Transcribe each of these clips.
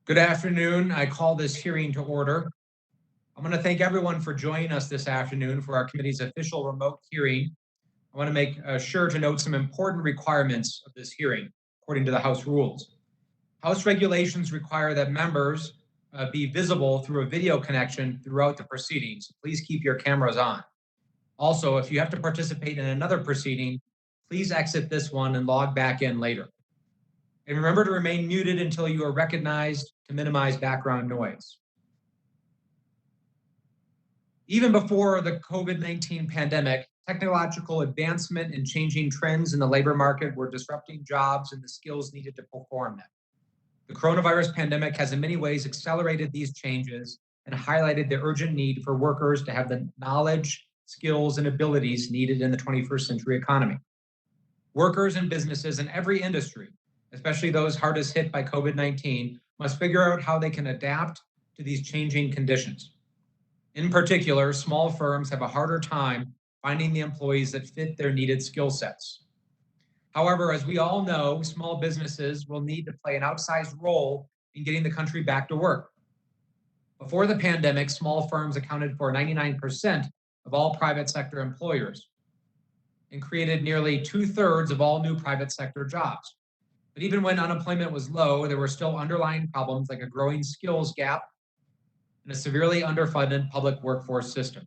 Good afternoon. I call this hearing to order. I'm going to thank everyone for joining us this afternoon for our committee's official remote hearing. I want to make sure to note some important requirements of this hearing, according to the House rules. House regulations require that members be visible through a video connection throughout the proceedings. Please keep your cameras on. Also, if you have to participate in another proceeding, please exit this one and log back in later. And remember to remain muted until you are recognized to minimize background noise. Even before the COVID-19 pandemic, technological advancement and changing trends in the labor market were disrupting jobs and the skills needed to perform them. The coronavirus pandemic has in many ways accelerated these changes and highlighted the urgent need for workers to have the knowledge, skills, and abilities needed in the 21st century economy. Workers and businesses in every industry, especially those hardest hit by COVID-19, must figure out how they can adapt to these changing conditions. In particular, small firms have a harder time finding the employees that fit their needed skill sets. However, as we all know, small businesses will need to play an outsized role in getting the country back to work. Before the pandemic, small firms accounted for 99% of all private sector employers and created nearly 2/3 of all new private sector jobs. But even when unemployment was low, there were still underlying problems like a growing skills gap and a severely underfunded public workforce system.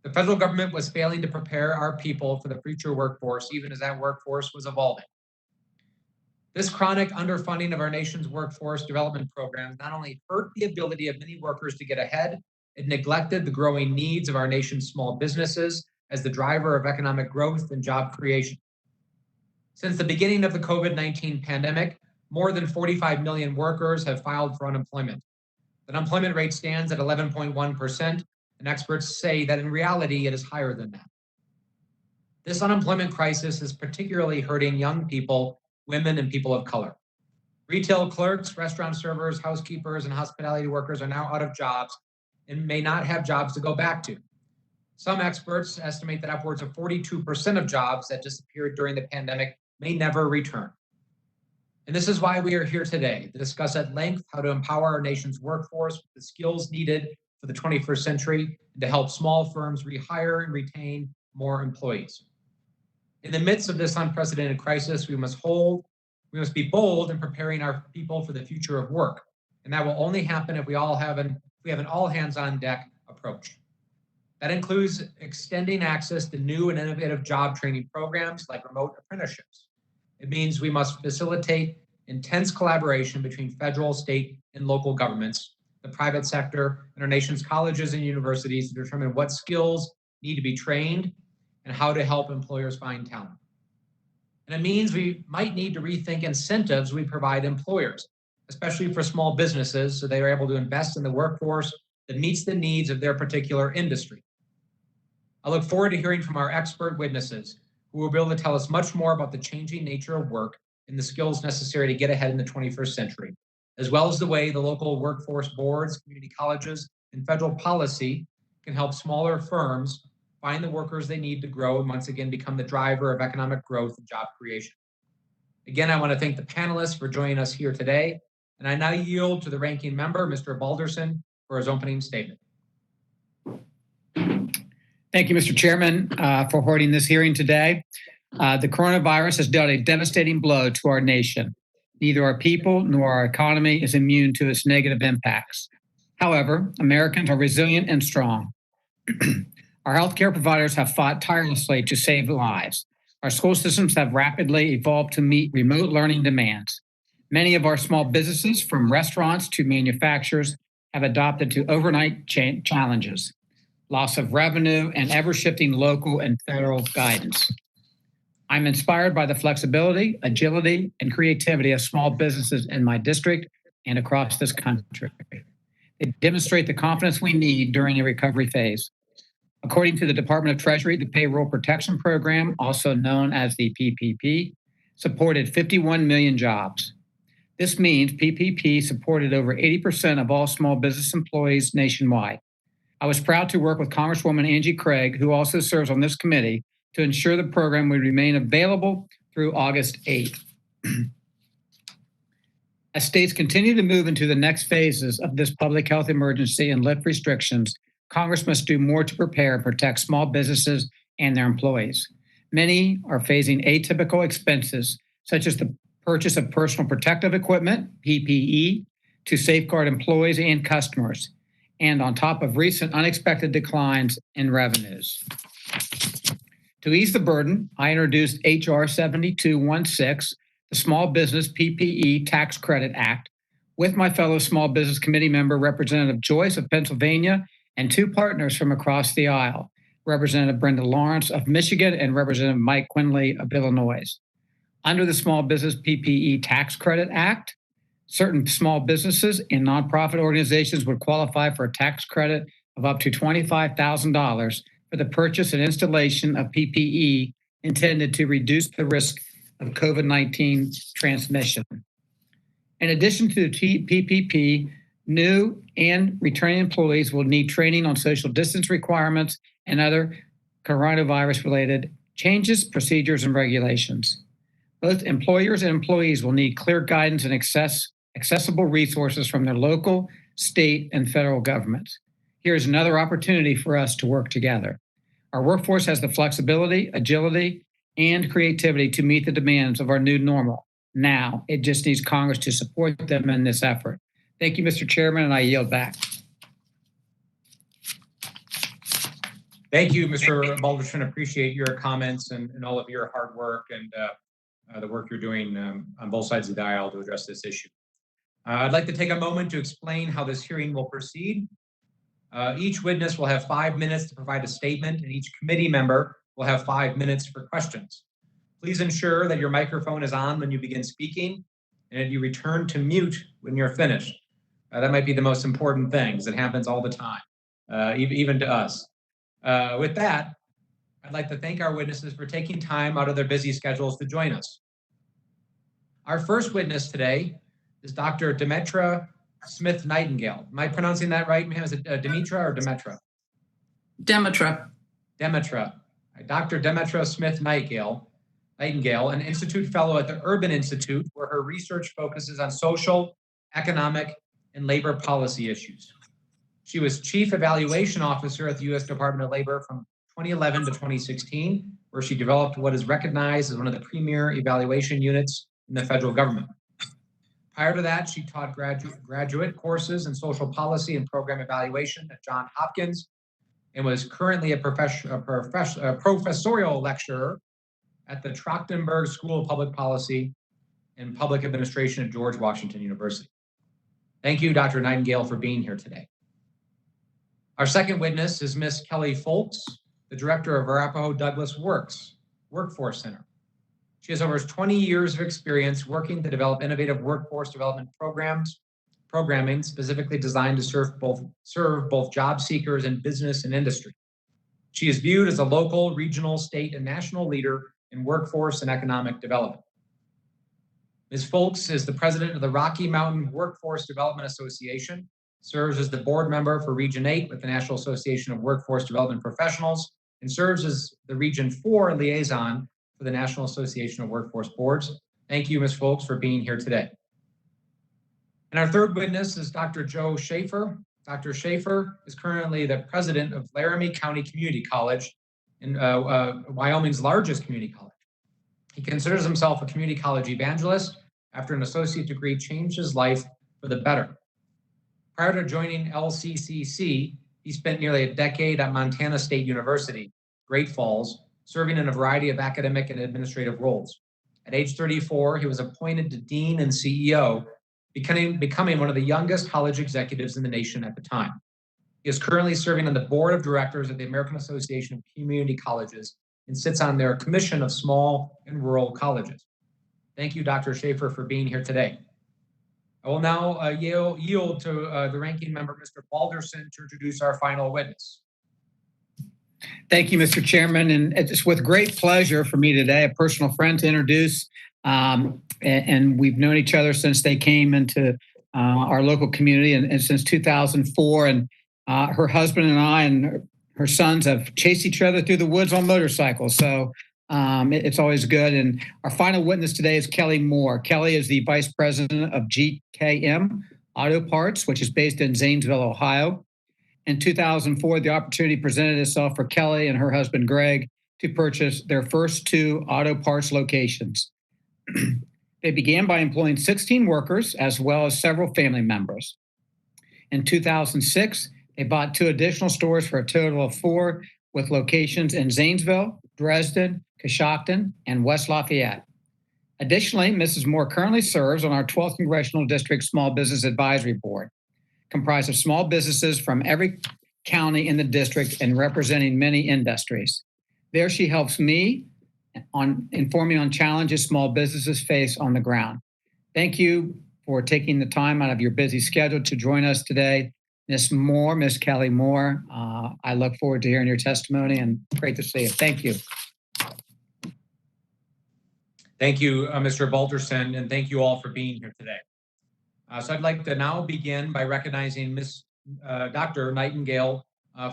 The federal government was failing to prepare our people for the future workforce, even as that workforce was evolving. This chronic underfunding of our nation's workforce development programs not only hurt the ability of many workers to get ahead, it neglected the growing needs of our nation's small businesses as the driver of economic growth and job creation. Since the beginning of the COVID-19 pandemic, more than 45 million workers have filed for unemployment. The unemployment rate stands at 11.1%, and experts say that in reality, it is higher than that. This unemployment crisis is particularly hurting young people, women, and people of color. Retail clerks, restaurant servers, housekeepers, and hospitality workers are now out of jobs and may not have jobs to go back to. Some experts estimate that upwards of 42% of jobs that disappeared during the pandemic may never return. And this is why we are here today, to discuss at length how to empower our nation's workforce with the skills needed for the 21st century and to help small firms rehire and retain more employees. In the midst of this unprecedented crisis, we must be bold in preparing our people for the future of work. And that will only happen if we have an all hands on deck approach. That includes extending access to new and innovative job training programs like remote apprenticeships. It means we must facilitate intense collaboration between federal, state, and local governments, the private sector, and our nation's colleges and universities to determine what skills need to be trained and how to help employers find talent. And it means we might need to rethink incentives we provide employers, especially for small businesses, so they are able to invest in the workforce that meets the needs of their particular industry. I look forward to hearing from our expert witnesses who will be able to tell us much more about the changing nature of work and the skills necessary to get ahead in the 21st century, as well as the way the local workforce boards, community colleges, and federal policy can help smaller firms find the workers they need to grow and once again become the driver of economic growth and job creation. Again, I want to thank the panelists for joining us here today, and I now yield to the ranking member, Mr. Balderson, for his opening statement. Thank you, Mr. Chairman, for holding this hearing today. The coronavirus has dealt a devastating blow to our nation. Neither our people nor our economy is immune to its negative impacts. However, Americans are resilient and strong. Our healthcare providers have fought tirelessly to save lives. Our school systems have rapidly evolved to meet remote learning demands. Many of our small businesses, from restaurants to manufacturers, have adopted to overnight challenges, loss of revenue, and ever-shifting local and federal guidance. I'm inspired by the flexibility, agility, and creativity of small businesses in my district and across this country. They demonstrate the confidence we need during the recovery phase. According to the Department of Treasury, the Payroll Protection Program, also known as the PPP, supported 51 million jobs. This means PPP supported over 80% of all small business employees nationwide. I was proud to work with Congresswoman Angie Craig, who also serves on this committee, to ensure the program would remain available through August 8th. As states continue to move into the next phases of this public health emergency and lift restrictions, Congress must do more to prepare and protect small businesses and their employees. Many are facing atypical expenses, such as the purchase of personal protective equipment, PPE, to safeguard employees and customers, and on top of recent unexpected declines in revenues. To ease the burden, I introduced H.R. 7216, the Small Business PPE Tax Credit Act, with my fellow Small Business Committee member, Representative Joyce of Pennsylvania, and two partners from across the aisle, Representative Brenda Lawrence of Michigan and Representative Mike Quinley of Illinois. Under the Small Business PPE Tax Credit Act, certain small businesses and nonprofit organizations would qualify for a tax credit of up to $25,000 for the purchase and installation of PPE intended to reduce the risk of COVID-19 transmission. In addition to the PPP, new and returning employees will need training on social distance requirements and other coronavirus-related changes, procedures, and regulations. Both employers and employees will need clear guidance and accessible resources from their local, state, and federal governments. Here's another opportunity for us to work together. Our workforce has the flexibility, agility, and creativity to meet the demands of our new normal. Now, it just needs Congress to support them in this effort. Thank you, Mr. Chairman, and I yield back. Thank you, Mr. Balderson. Appreciate your comments and all of your hard work and the work you're doing on both sides of the aisle to address this issue. I'd like to take a moment to explain how this hearing will proceed. Each witness will have 5 minutes to provide a statement, and each committee member will have 5 minutes for questions. Please ensure that your microphone is on when you begin speaking, and that you return to mute when you're finished. That might be the most important thing, because it happens all the time, even to us. With that, I'd like to thank our witnesses for taking time out of their busy schedules to join us. Our first witness today is Dr. Demetra Smith Nightingale. Am I pronouncing that right, ma'am? Is it Demetra or Demetra? Demetra. Demetra. Dr. Demetra Smith Nightingale, an Institute Fellow at the Urban Institute, where her research focuses on social, economic, and labor policy issues. She was Chief Evaluation Officer at the U.S. Department of Labor from 2011 to 2016, where she developed what is recognized as one of the premier evaluation units in the federal government. Prior to that, she taught graduate courses in social policy and program evaluation at Johns Hopkins, and was currently a professorial lecturer at the Trachtenberg School of Public Policy and Public Administration at George Washington University. Thank you, Dr. Nightingale, for being here today. Our second witness is Ms. Kelly Folks, the director of Arapahoe Douglas Workforce Center. She has over 20 years of experience working to develop innovative workforce development programming specifically designed to serve both job seekers in business and industry. She is viewed as a local, regional, state, and national leader in workforce and economic development. Ms. Folks is the president of the Rocky Mountain Workforce Development Association, serves as the board member for Region 8 with the National Association of Workforce Development Professionals, and serves as the Region 4 liaison for the National Association of Workforce Boards. Thank you, Ms. Folks, for being here today. And our third witness is Dr. Joe Schaefer. Dr. Schaefer is currently the president of Laramie County Community College, in Wyoming's largest community college. He considers himself a community college evangelist. After an associate degree changed his life for the better. Prior to joining LCCC, he spent nearly a decade at Montana State University, Great Falls, serving in a variety of academic and administrative roles. At age 34, he was appointed to Dean and CEO, becoming one of the youngest college executives in the nation at the time. He is currently serving on the board of directors of the American Association of Community Colleges and sits on their Commission of Small and Rural Colleges. Thank you, Dr. Schaefer, for being here today. I will now yield to the ranking member, Mr. Balderson, to introduce our final witness. Thank you, Mr. Chairman. And it's with great pleasure for me today, a personal friend to introduce. And we've known each other since they came into our local community and since 2004. And her husband and I and her sons have chased each other through the woods on motorcycles. So It's always good. And our final witness today is Kelly Moore. Kelly is the Vice President of GKM Auto Parts, which is based in Zanesville, Ohio. In 2004, the opportunity presented itself for Kelly and her husband, Greg, to purchase their first 2 auto parts locations. They began by employing 16 workers as well as several family members. In 2006, they bought 2 additional stores for a total of 4 with locations in Zanesville, Dresden, Coshocton, and West Lafayette. Additionally, Mrs. Moore currently serves on our 12th Congressional District Small Business Advisory Board, comprised of small businesses from every county in the district and representing many industries. There she helps me on informing on challenges small businesses face on the ground. Thank you for taking the time out of your busy schedule to join us today. Miss Kelly Moore, I look forward to hearing your testimony and great to see you. Thank you. Thank you, Mr. Balderson, and thank you all for being here today. So I'd like to now begin by recognizing Dr. Nightingale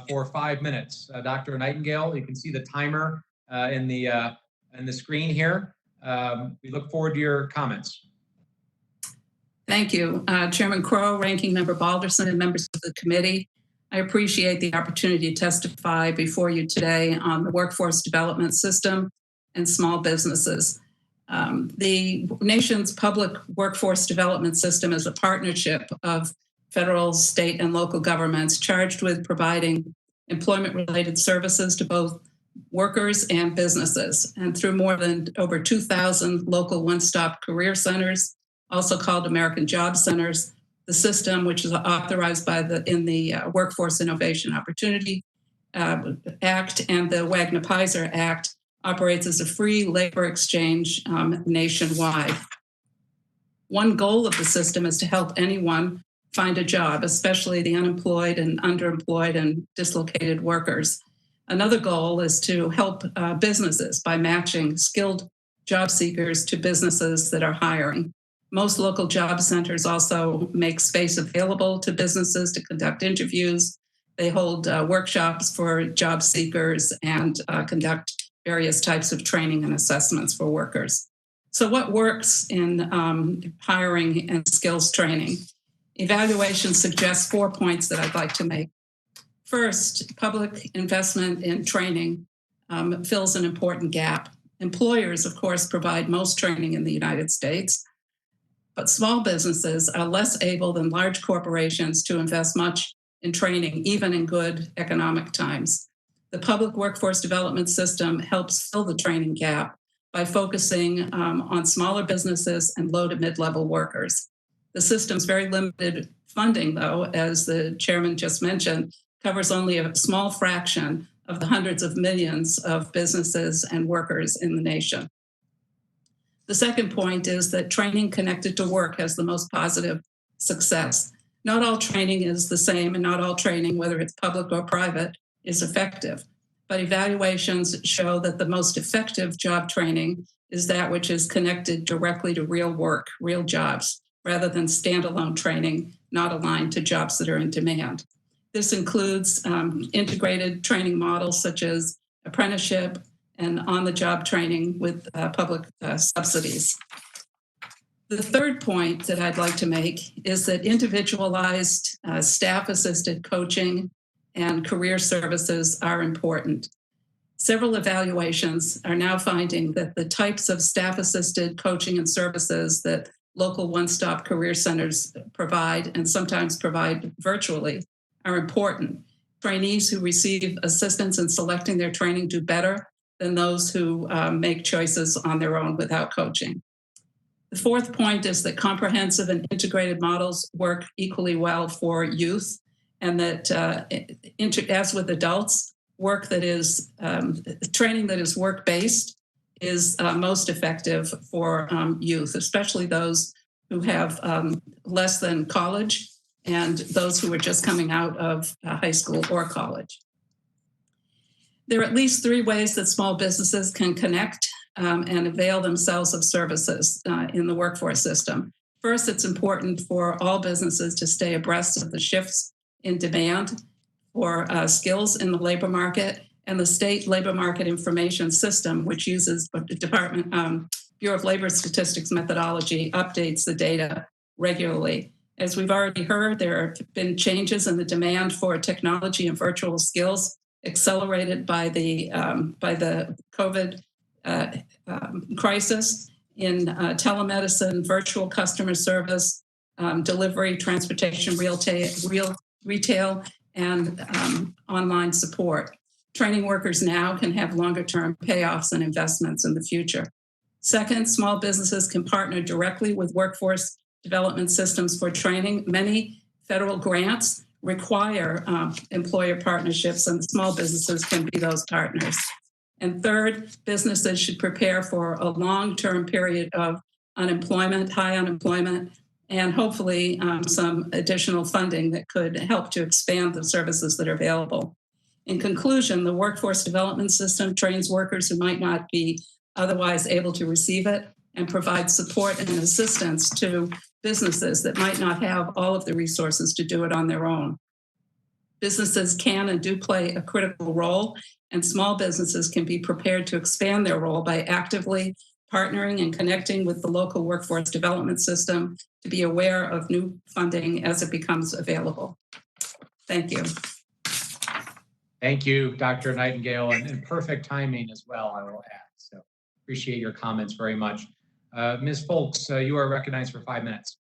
for 5 minutes. Dr. Nightingale, you can see the timer in the screen here. We look forward to your comments. Thank you. Chairman Crow, Ranking Member Balderson, and members of the committee, I appreciate the opportunity to testify before you today on the workforce development system and small businesses. The nation's public workforce development system is a partnership of federal, state, and local governments charged with providing employment-related services to both workers and businesses. And through more than over 2,000 local one-stop career centers, also called American Job Centers, the system, which is authorized by in the Workforce Innovation Opportunity Act and the Wagner-Pfizer Act, operates as a free labor exchange nationwide. One goal of the system is to help anyone find a job, especially the unemployed and underemployed and dislocated workers. Another goal is to help businesses by matching skilled job seekers to businesses that are hiring. Most local job centers also make space available to businesses to conduct interviews. They hold workshops for job seekers and conduct various types of training and assessments for workers. So what works in hiring and skills training? Evaluation suggests 4 points that I'd like to make. First, public investment in training fills an important gap. Employers, of course, provide most training in the United States, but small businesses are less able than large corporations to invest much in training, even in good economic times. The public workforce development system helps fill the training gap by focusing on smaller businesses and low to mid-level workers. The system's very limited funding, though, as the chairman just mentioned, covers only a small fraction of the hundreds of millions of businesses and workers in the nation. The second point is that training connected to work has the most positive success. Not all training is the same, and not all training, whether it's public or private, is effective. But evaluations show that the most effective job training is that which is connected directly to real work, real jobs, rather than standalone training not aligned to jobs that are in demand. This includes integrated training models such as apprenticeship and on-the-job training with public subsidies. The third point that I'd like to make is that individualized staff-assisted coaching and career services are important. Several evaluations are now finding that the types of staff-assisted coaching and services that local one-stop career centers provide, and sometimes provide virtually, are important. Trainees who receive assistance in selecting their training do better than those who make choices on their own without coaching. The fourth point is that comprehensive and integrated models work equally well for youth, and that as with adults, work that is training that is work-based is most effective for youth, especially those who have less than college and those who are just coming out of high school or college. There are at least 3 ways that small businesses can connect and avail themselves of services in the workforce system. First, it's important for all businesses to stay abreast of the shifts in demand for skills in the labor market and the State Labor Market Information System, which uses the Bureau of Labor Statistics methodology, updates the data regularly. As we've already heard, there have been changes in the demand for technology and virtual skills, accelerated by the COVID crisis in telemedicine, virtual customer service, delivery, transportation, retail, and online support. Training workers now can have longer-term payoffs and investments in the future. Second, small businesses can partner directly with workforce development systems for training. Many federal grants require employer partnerships, and small businesses can be those partners. And third, businesses should prepare for a long-term period of unemployment, high unemployment, and hopefully some additional funding that could help to expand the services that are available. In conclusion, the workforce development system trains workers who might not be otherwise able to receive it and provides support and assistance to businesses that might not have all of the resources to do it on their own. Businesses can and do play a critical role, and small businesses can be prepared to expand their role by actively partnering and connecting with the local workforce development system to be aware of new funding as it becomes available. Thank you. Thank you, Dr. Nightingale, and perfect timing as well, I will add. So appreciate your comments very much. Ms. Folks, you are recognized for 5 minutes.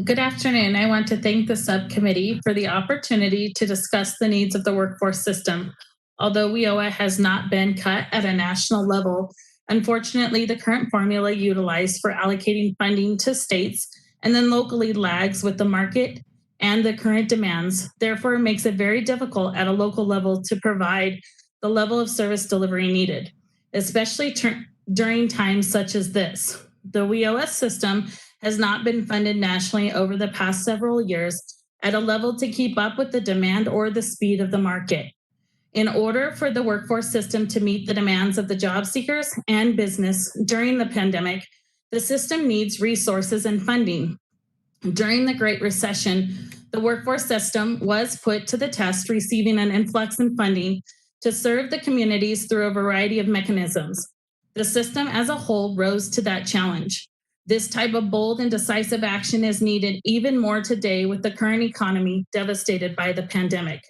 Good afternoon. I want to thank the subcommittee for the opportunity to discuss the needs of the workforce system. Although WIOA has not been cut at a national level, unfortunately, the current formula utilized for allocating funding to states and then locally lags with the market and the current demands. Therefore, it makes it very difficult at a local level to provide the level of service delivery needed, especially during times such as this. The WIOA system has not been funded nationally over the past several years at a level to keep up with the demand or the speed of the market. In order for the workforce system to meet the demands of the job seekers and business during the pandemic, the system needs resources and funding. During the Great Recession, the workforce system was put to the test, receiving an influx in funding to serve the communities through a variety of mechanisms. The system as a whole rose to that challenge. This type of bold and decisive action is needed even more today with the current economy devastated by the pandemic.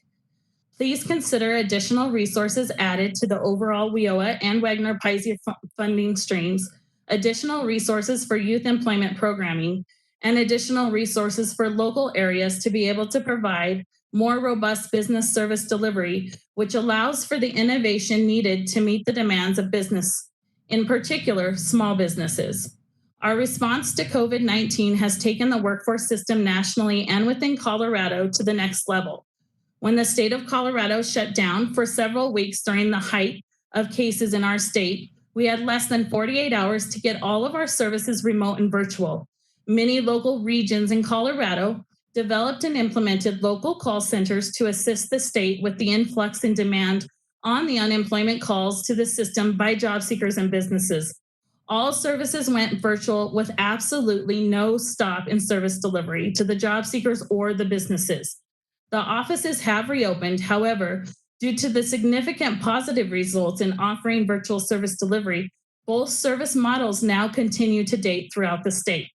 Please consider additional resources added to the overall WIOA and Wagner-Paisley funding streams, additional resources for youth employment programming, and additional resources for local areas to be able to provide more robust business service delivery, which allows for the innovation needed to meet the demands of business, in particular, small businesses. Our response to COVID-19 has taken the workforce system nationally and within Colorado to the next level. When the state of Colorado shut down for several weeks during the height of cases in our state, we had less than 48 hours to get all of our services remote and virtual. Many local regions in Colorado developed and implemented local call centers to assist the state with the influx in demand on the unemployment calls to the system by job seekers and businesses. All services went virtual with absolutely no stop in service delivery to the job seekers or the businesses. The offices have reopened. However, due to the significant positive results in offering virtual service delivery, both service models now continue to date throughout the state.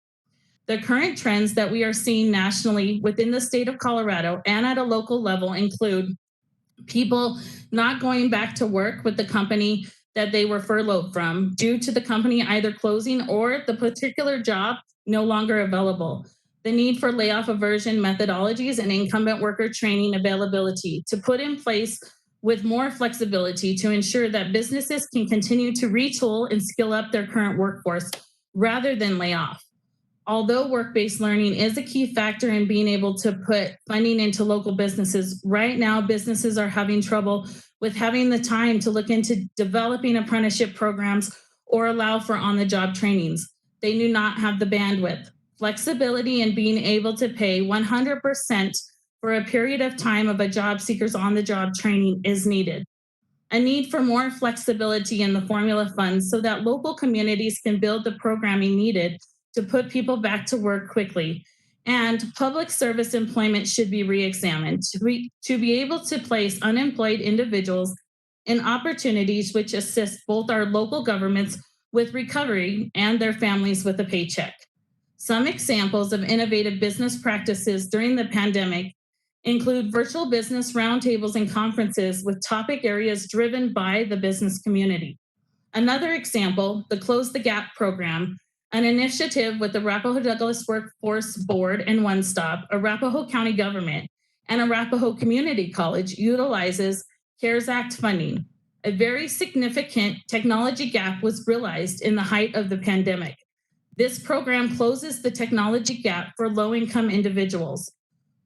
The current trends that we are seeing nationally within the state of Colorado and at a local level include people not going back to work with the company that they were furloughed from due to the company either closing or the particular job no longer available. The need for layoff aversion methodologies and incumbent worker training availability to put in place with more flexibility to ensure that businesses can continue to retool and skill up their current workforce rather than lay off. Although work-based learning is a key factor in being able to put funding into local businesses, right now businesses are having trouble with having the time to look into developing apprenticeship programs or allow for on-the-job trainings. They do not have the bandwidth. Flexibility in being able to pay 100% for a period of time of a job seeker's on-the-job training is needed. A need for more flexibility in the formula funds so that local communities can build the programming needed to put people back to work quickly, And public service employment should be reexamined to be able to place unemployed individuals in opportunities which assist both our local governments with recovery and their families with a paycheck. Some examples of innovative business practices during the pandemic include virtual business roundtables and conferences with topic areas driven by the business community. Another example, the Close the Gap program, an initiative with the Arapahoe Douglas Workforce Board and One Stop, Arapahoe County Government, and Arapahoe Community College utilizes CARES Act funding. A very significant technology gap was realized in the height of the pandemic. This program closes the technology gap for low-income individuals.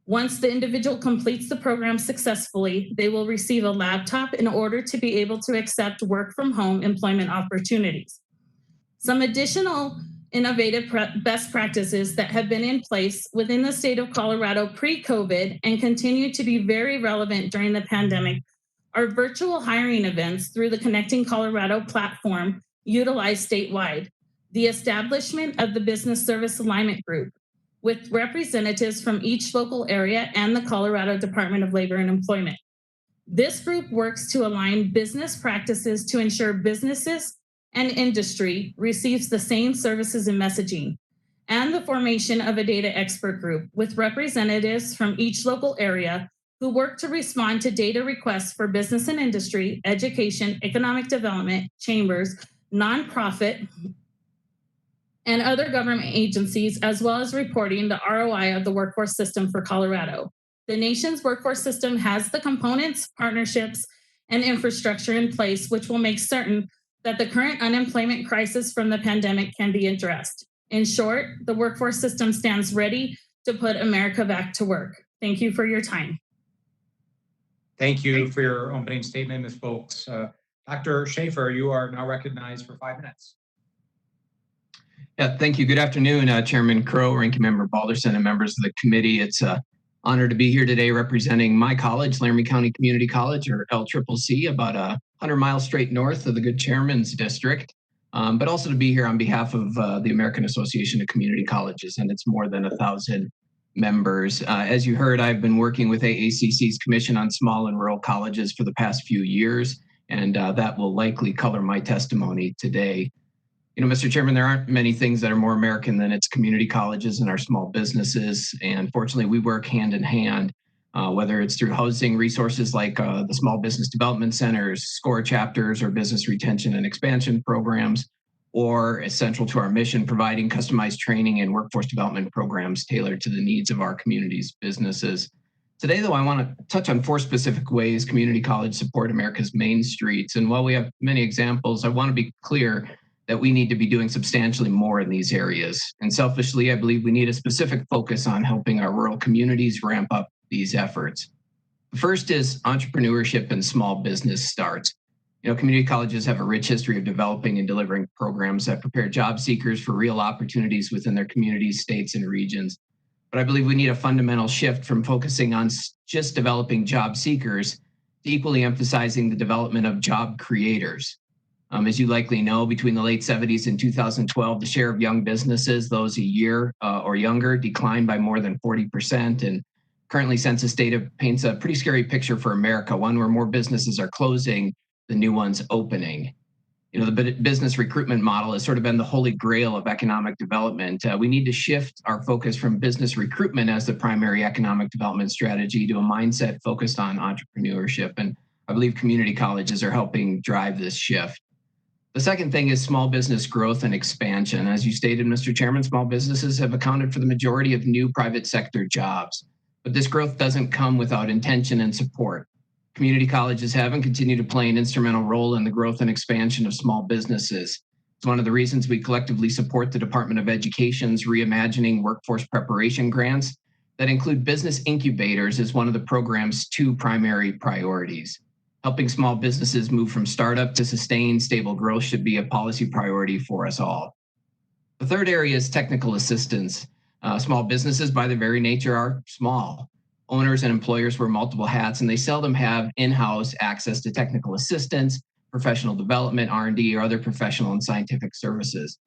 Once the individual completes the program successfully, they will receive a laptop in order to be able to accept work from home employment opportunities. Some additional innovative best practices that have been in place within the state of Colorado pre-COVID and continue to be very relevant during the pandemic are virtual hiring events through the Connecting Colorado platform utilized statewide, the establishment of the Business Service Alignment Group with representatives from each local area and the Colorado Department of Labor and Employment. This group works to align business practices to ensure businesses and industry receives the same services and messaging, and the formation of a data expert group with representatives from each local area who work to respond to data requests for business and industry, education, economic development, chambers, nonprofit, and other government agencies, as well as reporting the ROI of the workforce system for Colorado. The nation's workforce system has the components, partnerships, and infrastructure in place, which will make certain that the current unemployment crisis from the pandemic can be addressed. In short, the workforce system stands ready to put America back to work. Thank you for your time. Thank you for your opening statement, Ms. Folks. Dr. Schaefer, you are now recognized for 5 minutes. Yeah, thank you. Good afternoon, Chairman Crow, Ranking Member Balderson, and members of the committee. It's an honor to be here today representing my college, Laramie County Community College, or LCCC, about 100 miles straight north of the good chairman's district, but also to be here on behalf of the American Association of Community Colleges, and it's more than 1,000 members. As you heard, I've been working with AACC's Commission on Small and Rural Colleges for the past few years, and that will likely color my testimony today. You know, Mr. Chairman, there aren't many things that are more American than its community colleges and our small businesses. And fortunately, we work hand in hand, whether it's through housing resources like the Small Business Development Centers, SCORE chapters, or business retention and expansion programs, or essential to our mission, providing customized training and workforce development programs tailored to the needs of our community's businesses. Today, though, I want to touch on 4 specific ways community colleges support America's main streets. And while we have many examples, I want to be clear that we need to be doing substantially more in these areas. And selfishly, I believe we need a specific focus on helping our rural communities ramp up these efforts. The first is entrepreneurship and small business starts. You know, community colleges have a rich history of developing and delivering programs that prepare job seekers for real opportunities within their communities, states, and regions. But I believe we need a fundamental shift from focusing on just developing job seekers to equally emphasizing the development of job creators. As you likely know, between the late 70s and 2012, the share of young businesses, those a year or younger, declined by more than 40%. And currently, census data paints a pretty scary picture for America, one where more businesses are closing than new ones opening. You know, the business recruitment model has sort of been the holy grail of economic development. We need to shift our focus from business recruitment as the primary economic development strategy to a mindset focused on entrepreneurship. And I believe community colleges are helping drive this shift. The second thing is small business growth and expansion. As you stated, Mr. Chairman, small businesses have accounted for the majority of new private sector jobs, but this growth doesn't come without intention and support. Community colleges have and continue to play an instrumental role in the growth and expansion of small businesses. It's one of the reasons we collectively support the Department of Education's Reimagining Workforce Preparation grants that include business incubators as one of the program's 2 primary priorities. Helping small businesses move from startup to sustained, stable growth should be a policy priority for us all. The third area is technical assistance. Small businesses, by their very nature, are small. Owners and employers wear multiple hats, and they seldom have in-house access to technical assistance, professional development, R&D, or other professional and scientific services.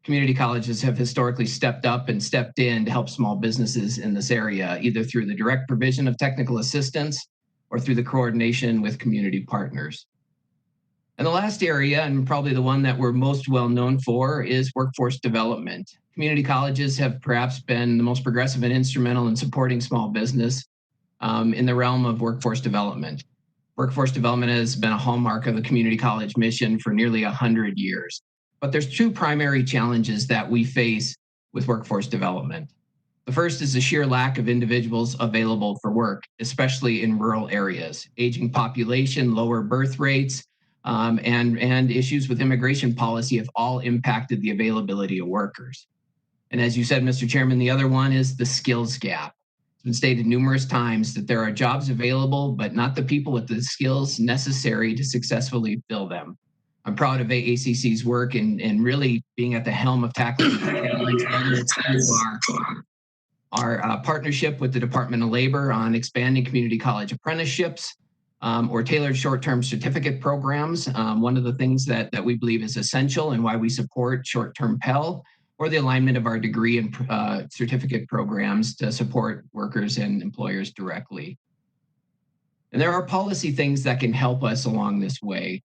Community colleges have historically stepped up and stepped in to help small businesses in this area, either through the direct provision of technical assistance or through the coordination with community partners. And the last area, and probably the one that we're most well known for, is workforce development. Community colleges have perhaps been the most progressive and instrumental in supporting small business in the realm of workforce development. Workforce development has been a hallmark of the community college mission for nearly 100 years. But there's two primary challenges that we face with workforce development. The first is the sheer lack of individuals available for work, especially in rural areas. Aging population, lower birth rates, and issues with immigration policy have all impacted the availability of workers. And as you said, Mr. Chairman, the other one is the skills gap. It's been stated numerous times that there are jobs available, but not the people with the skills necessary to successfully fill them. I'm proud of AACC's work in really being at the helm of tackling the challenge, whether it's through our partnership with the Department of Labor on expanding community college apprenticeships or tailored short-term certificate programs. One of the things that we believe is essential and why we support short-term Pell, or the alignment of our degree and certificate programs to support workers and employers directly. And there are policy things that can help us along this way.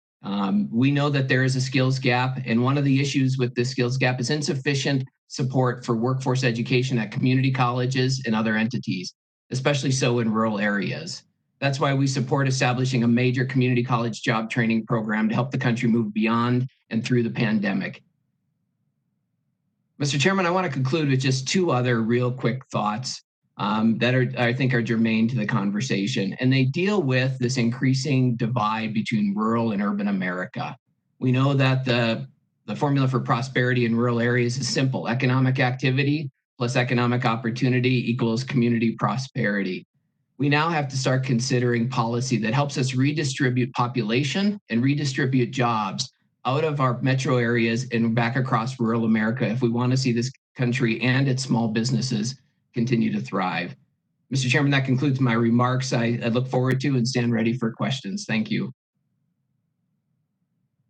We know that there is a skills gap, and one of the issues with this skills gap is insufficient support for workforce education at community colleges and other entities, especially so in rural areas. That's why we support establishing a major community college job training program to help the country move beyond and through the pandemic. Mr. Chairman, I want to conclude with just two other real quick thoughts that I think are germane to the conversation, and they deal with this increasing divide between rural and urban America. We know that the formula for prosperity in rural areas is simple: economic activity plus economic opportunity equals community prosperity. We now have to start considering policy that helps us redistribute population and redistribute jobs out of our metro areas and back across rural America if we want to see this country and its small businesses continue to thrive. Mr. Chairman, that concludes my remarks. I look forward to and stand ready for questions. Thank you.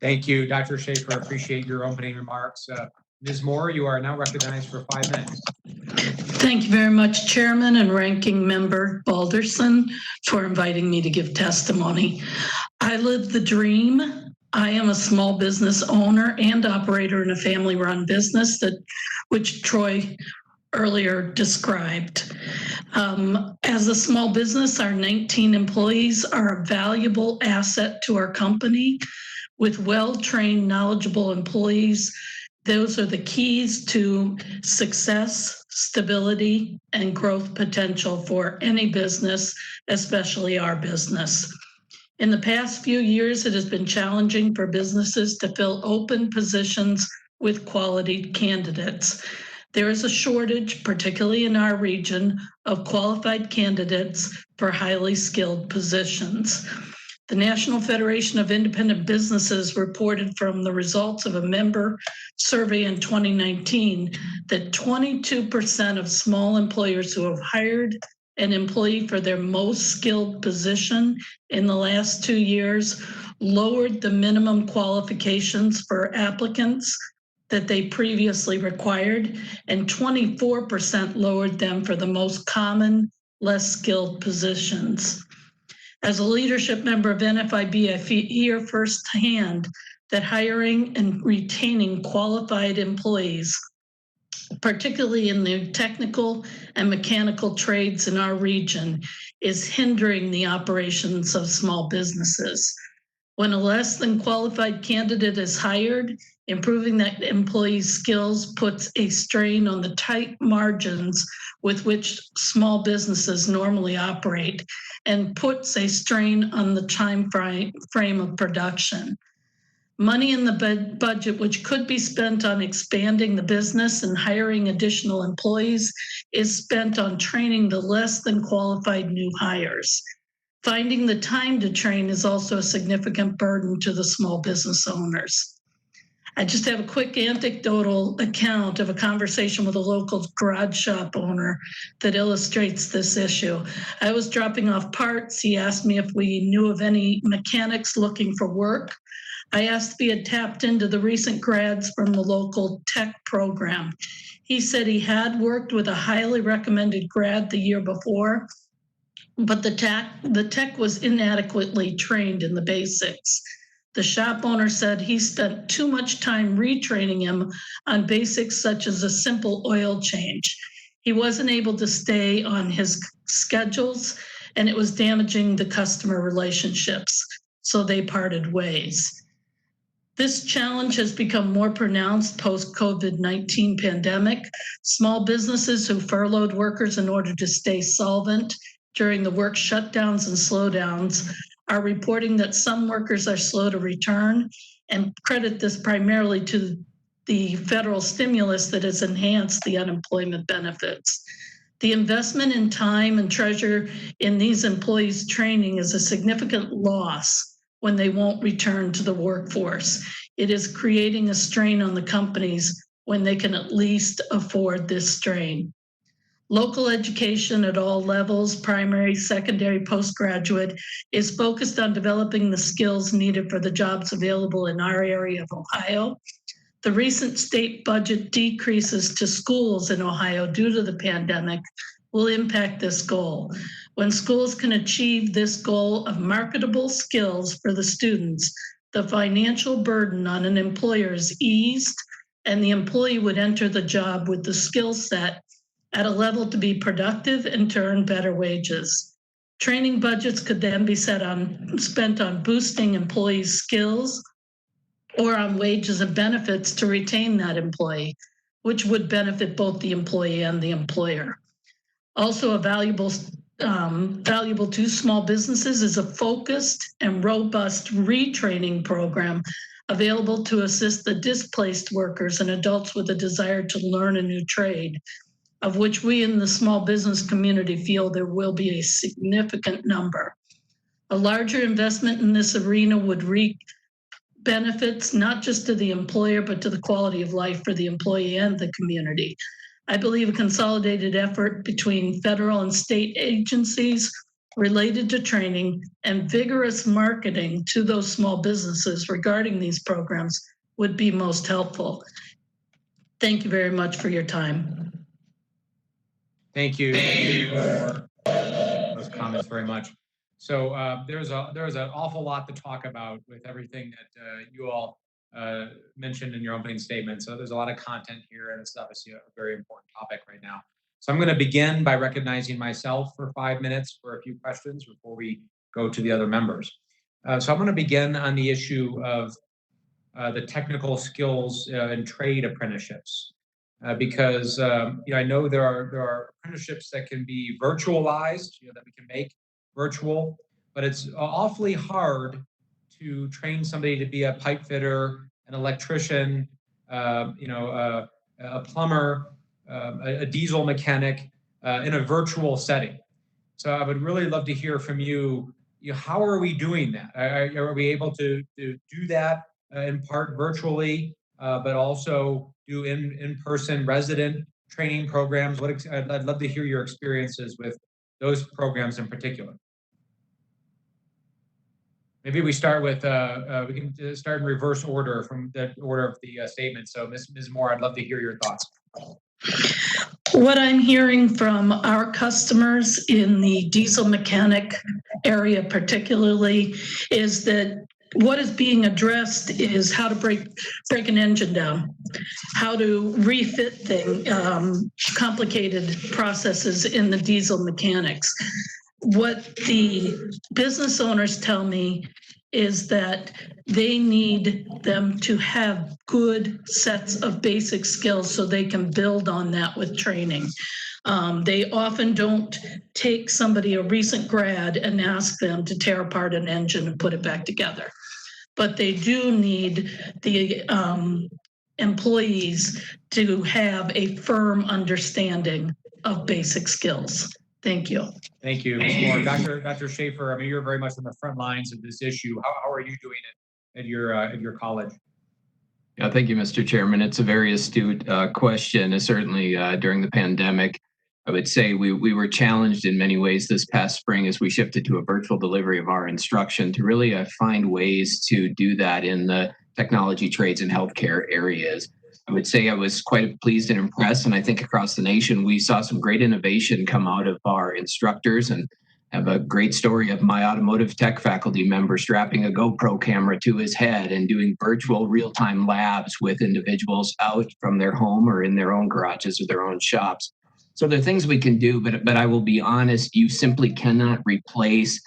Thank you, Dr. Schaefer. Appreciate your opening remarks. Ms. Moore, you are now recognized for 5 minutes. Thank you very much, Chairman and Ranking Member Balderson, for inviting me to give testimony. I live the dream. I am a small business owner and operator in a family-run business which Troy earlier described. As a small business, our 19 employees are a valuable asset to our company. With well-trained, knowledgeable employees, those are the keys to success, stability, and growth potential for any business, especially our business. In the past few years, it has been challenging for businesses to fill open positions with quality candidates. There is a shortage, particularly in our region, of qualified candidates for highly skilled positions. The National Federation of Independent Businesses reported from the results of a member survey in 2019 that 22% of small employers who have hired an employee for their most skilled position in the last 2 years lowered the minimum qualifications for applicants that they previously required, and 24% lowered them for the most common, less skilled positions. As a leadership member of NFIB, I hear firsthand that hiring and retaining qualified employees, particularly in the technical and mechanical trades in our region, is hindering the operations of small businesses. When a less than qualified candidate is hired, improving that employee's skills puts a strain on the tight margins with which small businesses normally operate and puts a strain on the time frame of production. Money in the budget, which could be spent on expanding the business and hiring additional employees, is spent on training the less than qualified new hires. Finding the time to train is also a significant burden to the small business owners. I just have a quick anecdotal account of a conversation with a local garage shop owner that illustrates this issue. I was dropping off parts. He asked me if we knew of any mechanics looking for work. I asked if he had tapped into the recent grads from the local tech program. He said he had worked with a highly recommended grad the year before, but the tech was inadequately trained in the basics. The shop owner said he spent too much time retraining him on basics such as a simple oil change. He wasn't able to stay on his schedules, and it was damaging the customer relationships, so they parted ways. This challenge has become more pronounced post-COVID-19 pandemic. Small businesses who furloughed workers in order to stay solvent during the work shutdowns and slowdowns are reporting that some workers are slow to return and credit this primarily to the federal stimulus that has enhanced the unemployment benefits. The investment in time and treasure in these employees' training is a significant loss when they won't return to the workforce. It is creating a strain on the companies when they can at least afford this strain. Local education at all levels, primary, secondary, postgraduate, is focused on developing the skills needed for the jobs available in our area of Ohio. The recent state budget decreases to schools in Ohio due to the pandemic will impact this goal. When schools can achieve this goal of marketable skills for the students, the financial burden on an employer is eased, and the employee would enter the job with the skill set at a level to be productive and to earn better wages. Training budgets could then be spent on boosting employees' skills or on wages and benefits to retain that employee, which would benefit both the employee and the employer. Also, valuable to small businesses is a focused and robust retraining program available to assist the displaced workers and adults with a desire to learn a new trade, of which we in the small business community feel there will be a significant number. A larger investment in this arena would reap benefits not just to the employer, but to the quality of life for the employee and the community. I believe a consolidated effort between federal and state agencies related to training and vigorous marketing to those small businesses regarding these programs would be most helpful. Thank you very much for your time. Thank you for those comments very much. So there's an awful lot to talk about with everything that you all mentioned in your opening statement. So there's a lot of content here, and it's obviously a very important topic right now. So I'm going to begin by recognizing myself for 5 minutes for a few questions before we go to the other members. So I'm going to begin on the issue of the technical skills and trade apprenticeships. Because I know there are apprenticeships that can be virtualized, that we can make virtual, but it's awfully hard to train somebody to be a pipe fitter, an electrician, a plumber, a diesel mechanic in a virtual setting. So I would really love to hear from you. How are we doing that? Are we able to do that in part virtually, but also do in-person resident training programs? I'd love to hear your experiences with those programs in particular. Maybe we start with, we can start in reverse order from the order of the statement. So Ms. Moore, I'd love to hear your thoughts. What I'm hearing from our customers in the diesel mechanic area particularly is that what is being addressed is how to break an engine down, how to refit complicated processes in the diesel mechanics. What the business owners tell me is that they need them to have good sets of basic skills so they can build on that with training. They often don't take somebody, a recent grad, and ask them to tear apart an engine and put it back together. But they do need the employees to have a firm understanding of basic skills. Thank you. Thank you, Ms. Moore. Dr. Schaefer, I mean, you're very much on the front lines of this issue. How are you doing it at your college? Yeah, thank you, Mr. Chairman. It's a very astute question. Certainly during the pandemic, I would say we were challenged in many ways this past spring as we shifted to a virtual delivery of our instruction to really find ways to do that in the technology, trades, and healthcare areas. I would say I was quite pleased and impressed, and I think across the nation we saw some great innovation come out of our instructors, and have a great story of my automotive tech faculty member strapping a GoPro camera to his head and doing virtual real-time labs with individuals out from their home or in their own garages or their own shops. So there are things we can do, but I will be honest, you simply cannot replace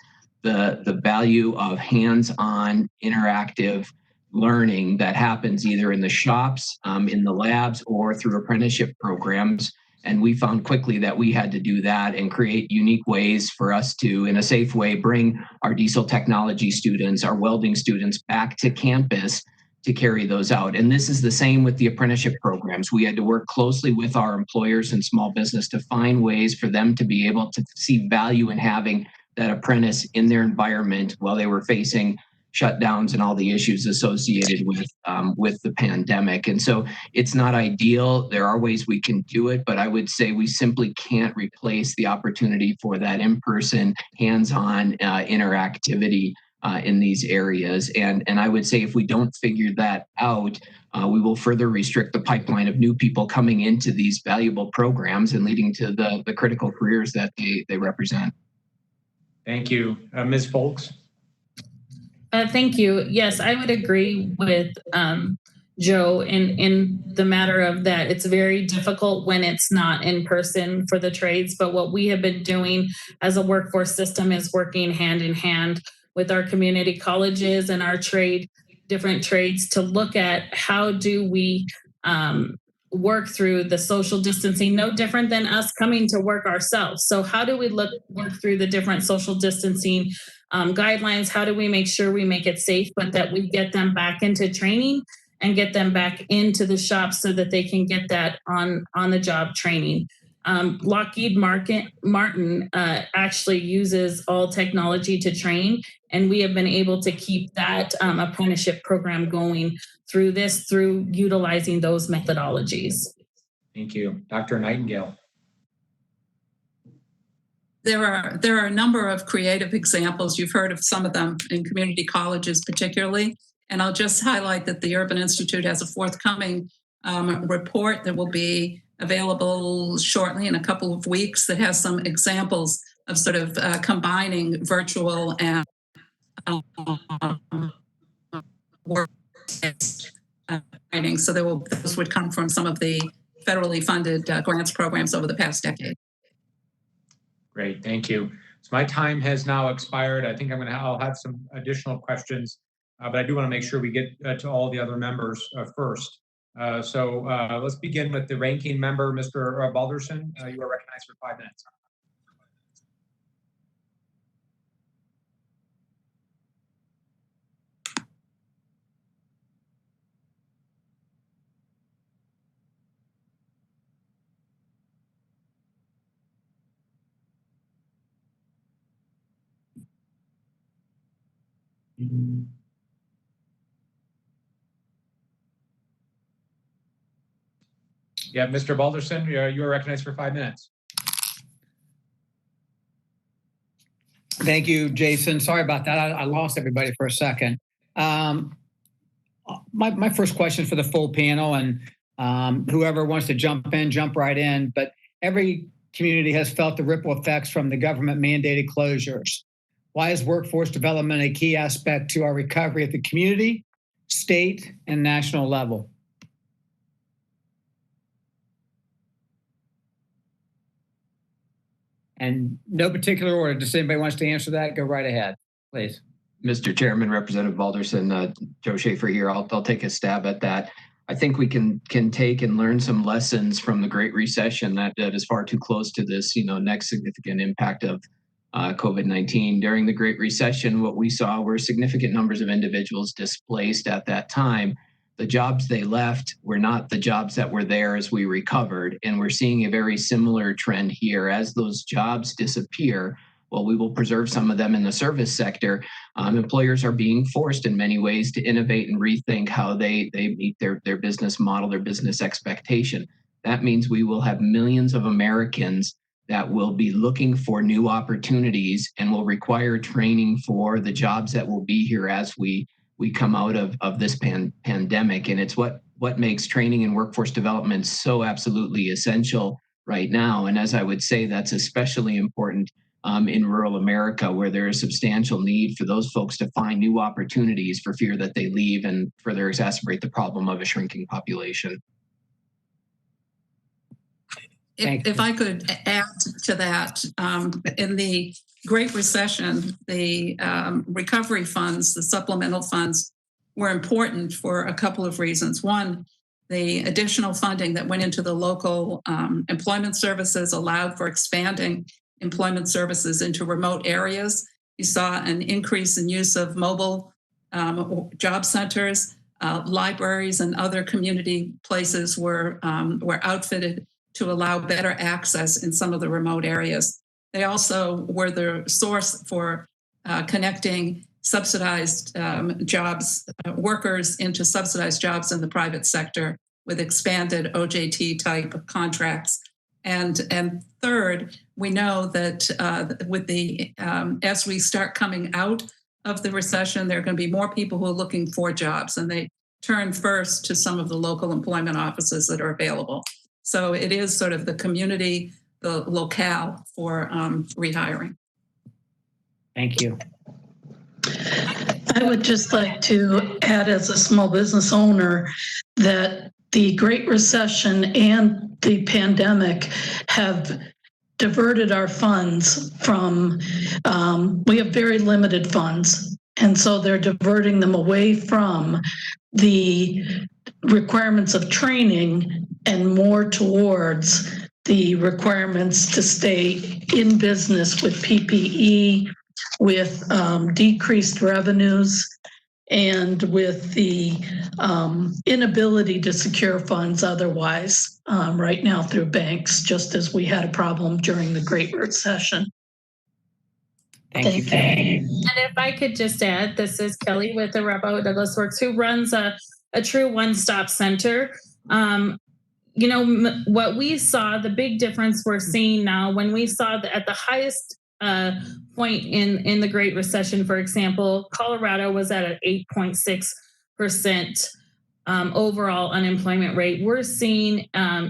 the value of hands-on interactive learning that happens either in the shops, in the labs, or through apprenticeship programs. And we found quickly that we had to do that and create unique ways for us to, in a safe way, bring our diesel technology students, our welding students back to campus to carry those out. And this is the same with the apprenticeship programs. We had to work closely with our employers and small business to find ways for them to be able to see value in having that apprentice in their environment while they were facing shutdowns and all the issues associated with the pandemic. And so it's not ideal. There are ways we can do it, but I would say we simply can't replace the opportunity for that in-person, hands-on interactivity in these areas. And I would say if we don't figure that out, we will further restrict the pipeline of new people coming into these valuable programs and leading to the critical careers that they represent. Thank you. Ms. Folks? Thank you. Yes, I would agree with Joe in the matter of that. It's very difficult when it's not in person for the trades, but what we have been doing as a workforce system is working hand in hand with our community colleges and our different trades to look at how do we work through the social distancing, no different than us coming to work ourselves. So how do we work through the different social distancing guidelines? How do we make sure we make it safe, but that we get them back into training and get them back into the shop so that they can get that on the job training? Lockheed Martin actually uses all technology to train, and we have been able to keep that apprenticeship program going through utilizing those methodologies. Thank you. Dr. Nightingale. There are a number of creative examples. You've heard of some of them in community colleges particularly. And I'll just highlight that the Urban Institute has a forthcoming report that will be available shortly in a couple of weeks that has some examples of sort of combining virtual and work training. So those would come from some of the federally funded grants programs over the past decade. Great, thank you. So my time has now expired. I think I'll have some additional questions, but I do want to make sure we get to all the other members first. So let's begin with the ranking member, Mr. Balderson. You are recognized for 5 minutes. Yeah, Mr. Balderson, you are recognized for 5 minutes. Thank you, Jason. Sorry about that. I lost everybody for a second. My first question for the full panel, and whoever wants to jump in, jump right in, but every community has felt the ripple effects from the government mandated closures. Why is workforce development a key aspect to our recovery at the community, state, and national level? And no particular order. Does anybody wants to answer that? Go right ahead, please. Mr. Chairman, Representative Balderson, Joe Schaefer here. I'll take a stab at that. I think we can take and learn some lessons from the Great Recession that is far too close to this, next significant impact of COVID-19. During the Great Recession, what we saw were significant numbers of individuals displaced at that time. The jobs they left were not the jobs that were there as we recovered. And we're seeing a very similar trend here. As those jobs disappear, well, we will preserve some of them in the service sector. Employers are being forced in many ways to innovate and rethink how they meet their business model, their business expectation. That means we will have millions of Americans that will be looking for new opportunities and will require training for the jobs that will be here as we come out of this pandemic. And it's what makes training and workforce development so absolutely essential right now. And as I would say, that's especially important in rural America, where there is substantial need for those folks to find new opportunities for fear that they leave and further exacerbate the problem of a shrinking population. If I could add to that, in the Great Recession, the recovery funds, the supplemental funds, were important for a couple of reasons. One, the additional funding that went into the local employment services allowed for expanding employment services into remote areas. You saw an increase in use of mobile job centers, libraries, and other community places were outfitted to allow better access in some of the remote areas. They also were the source for connecting subsidized jobs, workers into subsidized jobs in the private sector with expanded OJT type of contracts. And third, we know that with the as we start coming out of the recession, there are going to be more people who are looking for jobs, and they turn first to some of the local employment offices that are available. So it is sort of the community, the locale for rehiring. Thank you. I would just like to add, as a small business owner, that the Great Recession and the pandemic have diverted our funds from, we have very limited funds. And so they're diverting them away from the requirements of training and more towards the requirements to stay in business with PPE, with decreased revenues, and with the inability to secure funds otherwise right now through banks, just as we had a problem during the Great Recession. Thank you. And if I could just add, this is Kelly with the Rabbo Douglas Works, who runs a true one-stop center. You know, what we saw, the big difference we're seeing now, when we saw that at the highest point in the Great Recession, for example, Colorado was at an 8.6% overall unemployment rate. We're seeing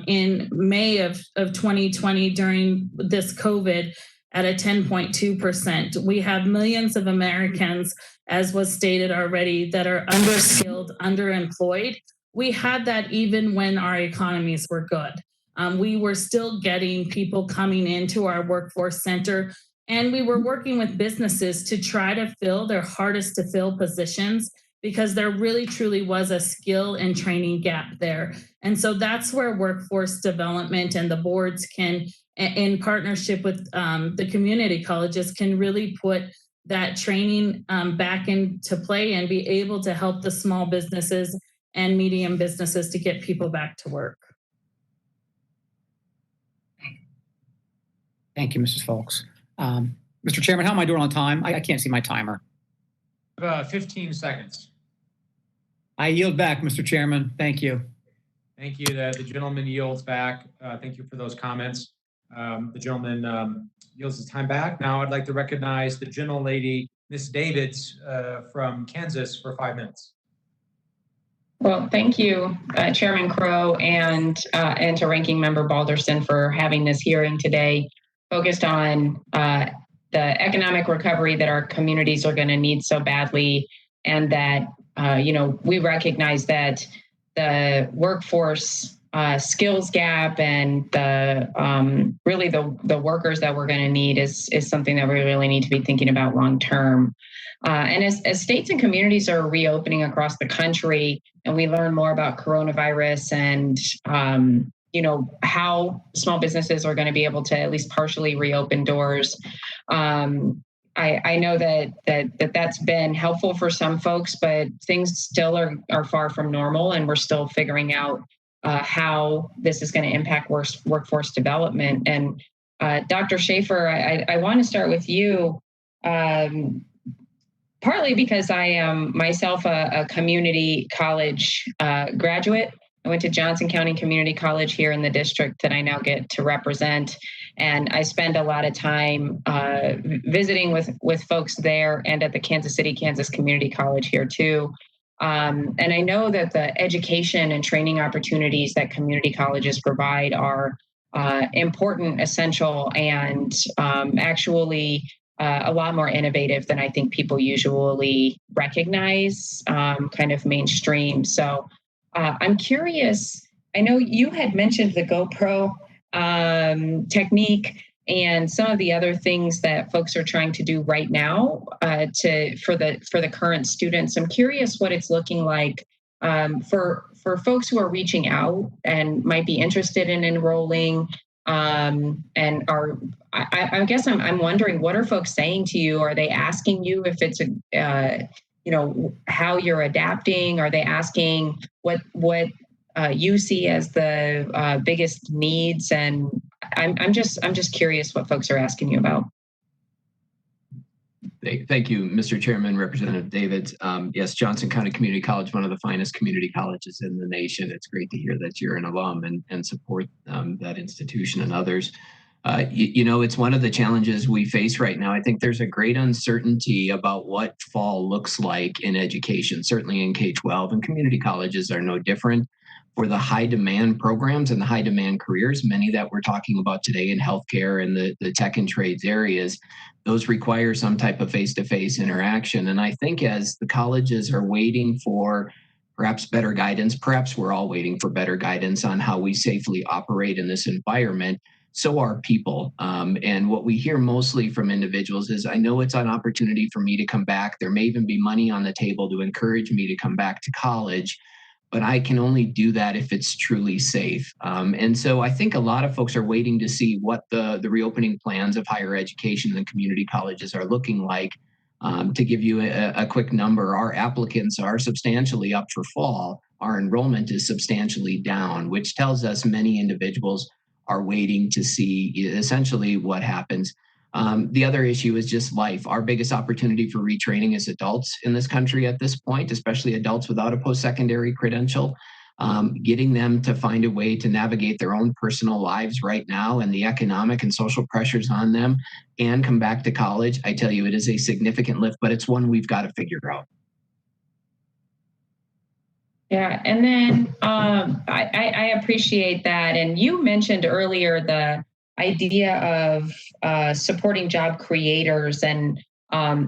in May of 2020 during this COVID at a 10.2%. We have millions of Americans, as was stated already, that are underskilled, underemployed. We had that even when our economies were good. We were still getting people coming into our workforce center, and we were working with businesses to try to fill their hardest to fill positions, because there really truly was a skill and training gap there. And so that's where workforce development and the boards can, in partnership with the community colleges, can really put that training back into play and be able to help the small businesses and medium businesses to get people back to work. Thank you, Mrs. Folks. Mr. Chairman, how am I doing on time? I can't see my timer. 15 seconds. I yield back, Mr. Chairman. Thank you. Thank you. The gentleman yields back. Thank you for those comments. The gentleman yields his time back. Now I'd like to recognize the gentlelady, Ms. Davids from Kansas, for 5 minutes. Well, thank you, Chairman Crow, and to Ranking Member Balderson for having this hearing today, focused on the economic recovery that our communities are going to need so badly, and that we recognize that the workforce skills gap and the workers that we're going to need is something that we really need to be thinking about long term. And as states and communities are reopening across the country, and we learn more about coronavirus and how small businesses are going to be able to at least partially reopen doors, I know that's been helpful for some folks, but things still are far from normal, and we're still figuring out how this is going to impact workforce development. And Dr. Schaefer, I want to start with you. Partly because I am myself a community college graduate. I went to Johnson County Community College here in the district that I now get to represent. And I spend a lot of time visiting with folks there and at the Kansas City, Kansas Community College here too. And I know that the education and training opportunities that community colleges provide are important, essential, and actually a lot more innovative than I think people usually recognize, kind of mainstream. So I'm curious, I know you had mentioned the GoPro technique and some of the other things that folks are trying to do right now for the current students. I'm curious what it's looking like for folks who are reaching out and might be interested in enrolling. And I guess I'm wondering, what are folks saying to you? Are they asking you if it's how you're adapting? Are they asking what you see as the biggest needs? And I'm just curious what folks are asking you about. Thank you, Mr. Chairman, Representative David. Yes, Johnson County Community College, one of the finest community colleges in the nation. It's great to hear that you're an alum and support that institution and others. It's one of the challenges we face right now. I think there's a great uncertainty about what fall looks like in education, certainly in K-12, and community colleges are no different. For the high demand programs and the high demand careers, many that we're talking about today in healthcare and the tech and trades areas, those require some type of face-to-face interaction. And I think as the colleges are waiting for perhaps better guidance, perhaps we're all waiting for better guidance on how we safely operate in this environment, so are people. And what we hear mostly from individuals is, I know it's an opportunity for me to come back. There may even be money on the table to encourage me to come back to college, but I can only do that if it's truly safe. And so I think a lot of folks are waiting to see what the reopening plans of higher education and community colleges are looking like. To give you a quick number, our applicants are substantially up for fall. Our enrollment is substantially down, which tells us many individuals are waiting to see essentially what happens. The other issue is just life. Our biggest opportunity for retraining is adults in this country at this point, especially adults without a post-secondary credential. Getting them to find a way to navigate their own personal lives right now and the economic and social pressures on them and come back to college, I tell you, it is a significant lift, but it's one we've got to figure out. Yeah, and then I appreciate that. And you mentioned earlier the idea of supporting job creators, and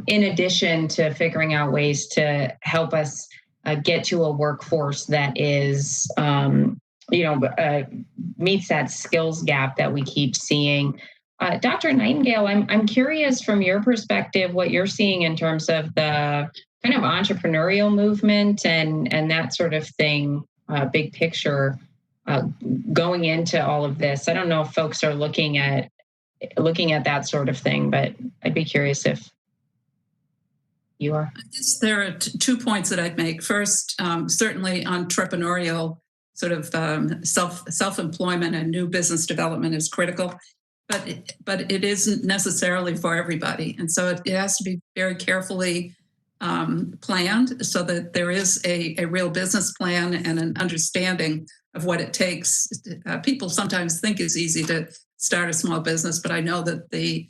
in addition to figuring out ways to help us get to a workforce that is, meets that skills gap that we keep seeing. Dr. Nightingale, I'm curious from your perspective what you're seeing in terms of the kind of entrepreneurial movement and that sort of thing, big picture, going into all of this. I don't know if folks are looking at that sort of thing, but I'd be curious if you are. I guess there are 2 points that I'd make. First, certainly entrepreneurial sort of self-employment and new business development is critical, but it isn't necessarily for everybody. And so it has to be very carefully planned so that there is a real business plan and an understanding of what it takes. People sometimes think it's easy to start a small business, but I know that the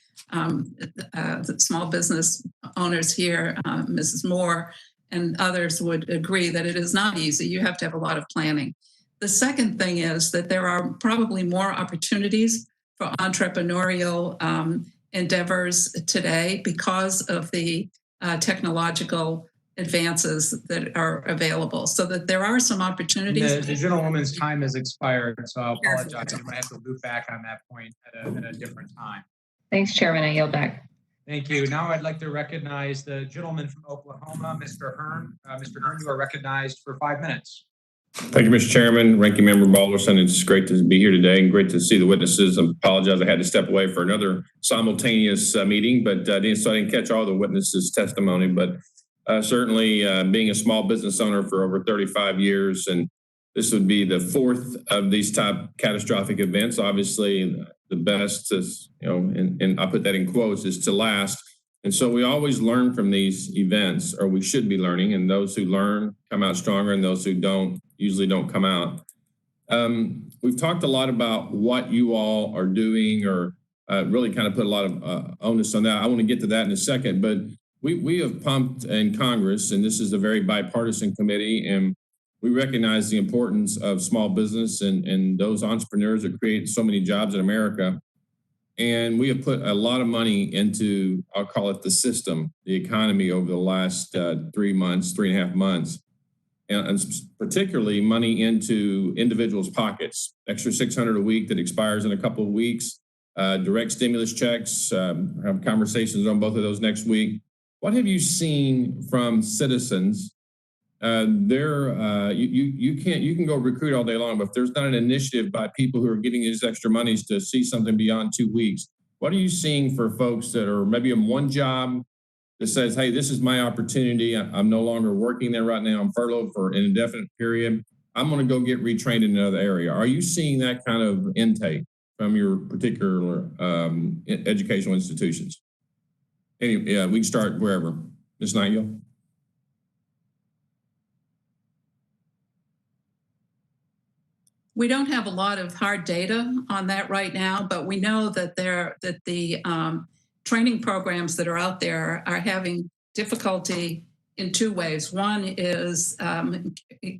small business owners here, Mrs. Moore and others would agree that it is not easy. You have to have a lot of planning. The second thing is that there are probably more opportunities for entrepreneurial endeavors today because of the technological advances that are available, so that there are some opportunities. The gentlewoman's time has expired, so I apologize. I'm going to have to loop back on that point at a different time. Thanks, Chairman. I yield back. Thank you. Now I'd like to recognize the gentleman from Oklahoma, Mr. Hearn. Mr. Hearn, you are recognized for 5 minutes. Thank you, Mr. Chairman, Ranking Member Balderson. It's great to be here today and great to see the witnesses. I apologize I had to step away for another simultaneous meeting, but I didn't catch all the witnesses' testimony. But certainly being a small business owner for over 35 years, and this would be the 4th of these type catastrophic events. Obviously, the best is, and I put that in quotes, is to last. And so we always learn from these events, or we should be learning, and those who learn come out stronger, and those who don't usually don't come out. We've talked a lot about what you all are doing or really kind of put a lot of onus on that. I want to get to that in a second, but we have pumped in Congress, and this is a very bipartisan committee, and we recognize the importance of small business and those entrepreneurs that create so many jobs in America. And we have put a lot of money into, I'll call it the system, the economy over the last 3.5 months. And particularly money into individuals' pockets, extra $600 a week that expires in a couple of weeks, direct stimulus checks, have conversations on both of those next week. What have you seen from citizens? You can go recruit all day long, but if there's not an initiative by people who are getting these extra monies to see something beyond 2 weeks, what are you seeing for folks that are maybe in one job that says, hey, this is my opportunity. I'm no longer working there right now. I'm furloughed for an indefinite period. I'm going to go get retrained in another area. Are you seeing that kind of intake from your particular educational institutions? Anyway, yeah, we can start wherever. Ms. Nightingale. We don't have a lot of hard data on that right now, but we know that the training programs that are out there are having difficulty in two ways. One is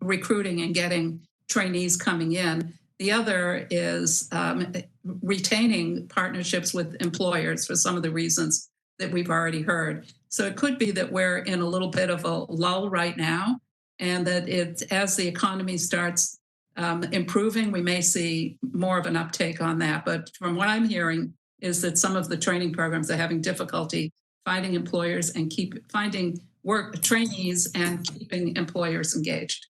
recruiting and getting trainees coming in. The other is retaining partnerships with employers for some of the reasons that we've already heard. So it could be that we're in a little bit of a lull right now, and that as the economy starts improving, we may see more of an uptake on that. But from what I'm hearing is that some of the training programs are having difficulty finding employers and finding trainees and keeping employers engaged.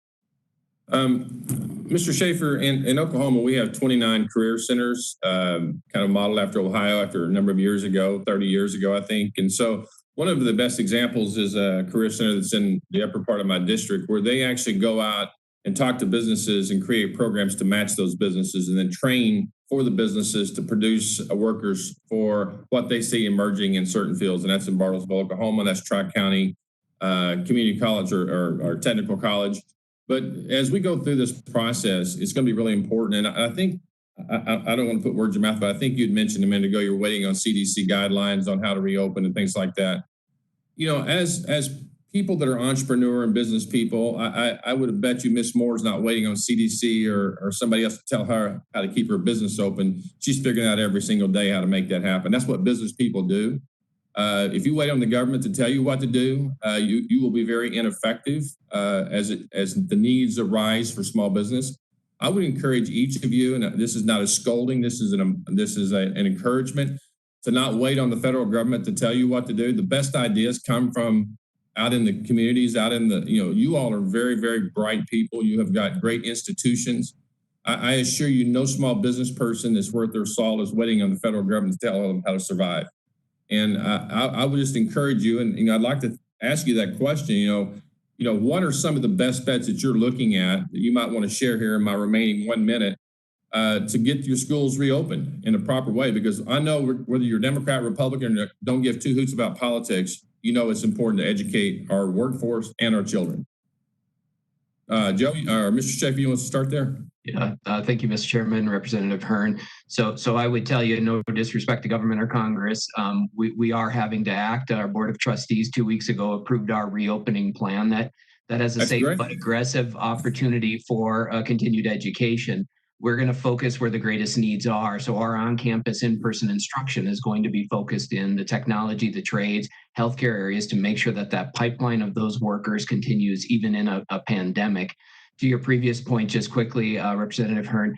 Mr. Schaefer, in Oklahoma, we have 29 career centers, kind of modeled after Ohio after a number of years ago, 30 years ago, I think. And so one of the best examples is a career center that's in the upper part of my district, where they actually go out and talk to businesses and create programs to match those businesses and then train for the businesses to produce workers for what they see emerging in certain fields. And that's in Bartlesville, Oklahoma. That's Tri-County Community College or Technical College. But as we go through this process, it's going to be really important. And I think, I don't want to put words in your mouth, but I think you'd mentioned a minute ago, you're waiting on CDC guidelines on how to reopen and things like that. You know, as people that are entrepreneur and business people, I would have bet you Miss Moore is not waiting on CDC or somebody else to tell her how to keep her business open. She's figuring out every single day how to make that happen. That's what business people do. If you wait on the government to tell you what to do, you will be very ineffective as the needs arise for small business. I would encourage each of you, and this is not a scolding, this is an encouragement, to not wait on the federal government to tell you what to do. The best ideas come from out in the communities, out in the, you all are very, very bright people. You have got great institutions. I assure you, no small business person that's worth their salt is waiting on the federal government to tell them how to survive. And I would just encourage you, and I'd like to ask you that question, what are some of the best bets that you're looking at that you might want to share here in my remaining 1 minute to get your schools reopened in a proper way? Because I know whether you're Democrat, Republican, or don't give two hoots about politics, it's important to educate our workforce and our children. Joe, or Mr. Schaefer, you want to start there? Yeah, thank you, Mr. Chairman, Representative Hearn. So I would tell you, no disrespect to government or Congress, we are having to act. Our Board of Trustees 2 weeks ago approved our reopening plan that has a safe but aggressive opportunity for continued education. We're going to focus where the greatest needs are. So our on-campus in-person instruction is going to be focused in the technology, the trades, healthcare areas to make sure that pipeline of those workers continues even in a pandemic. To your previous point, just quickly, Representative Hearn,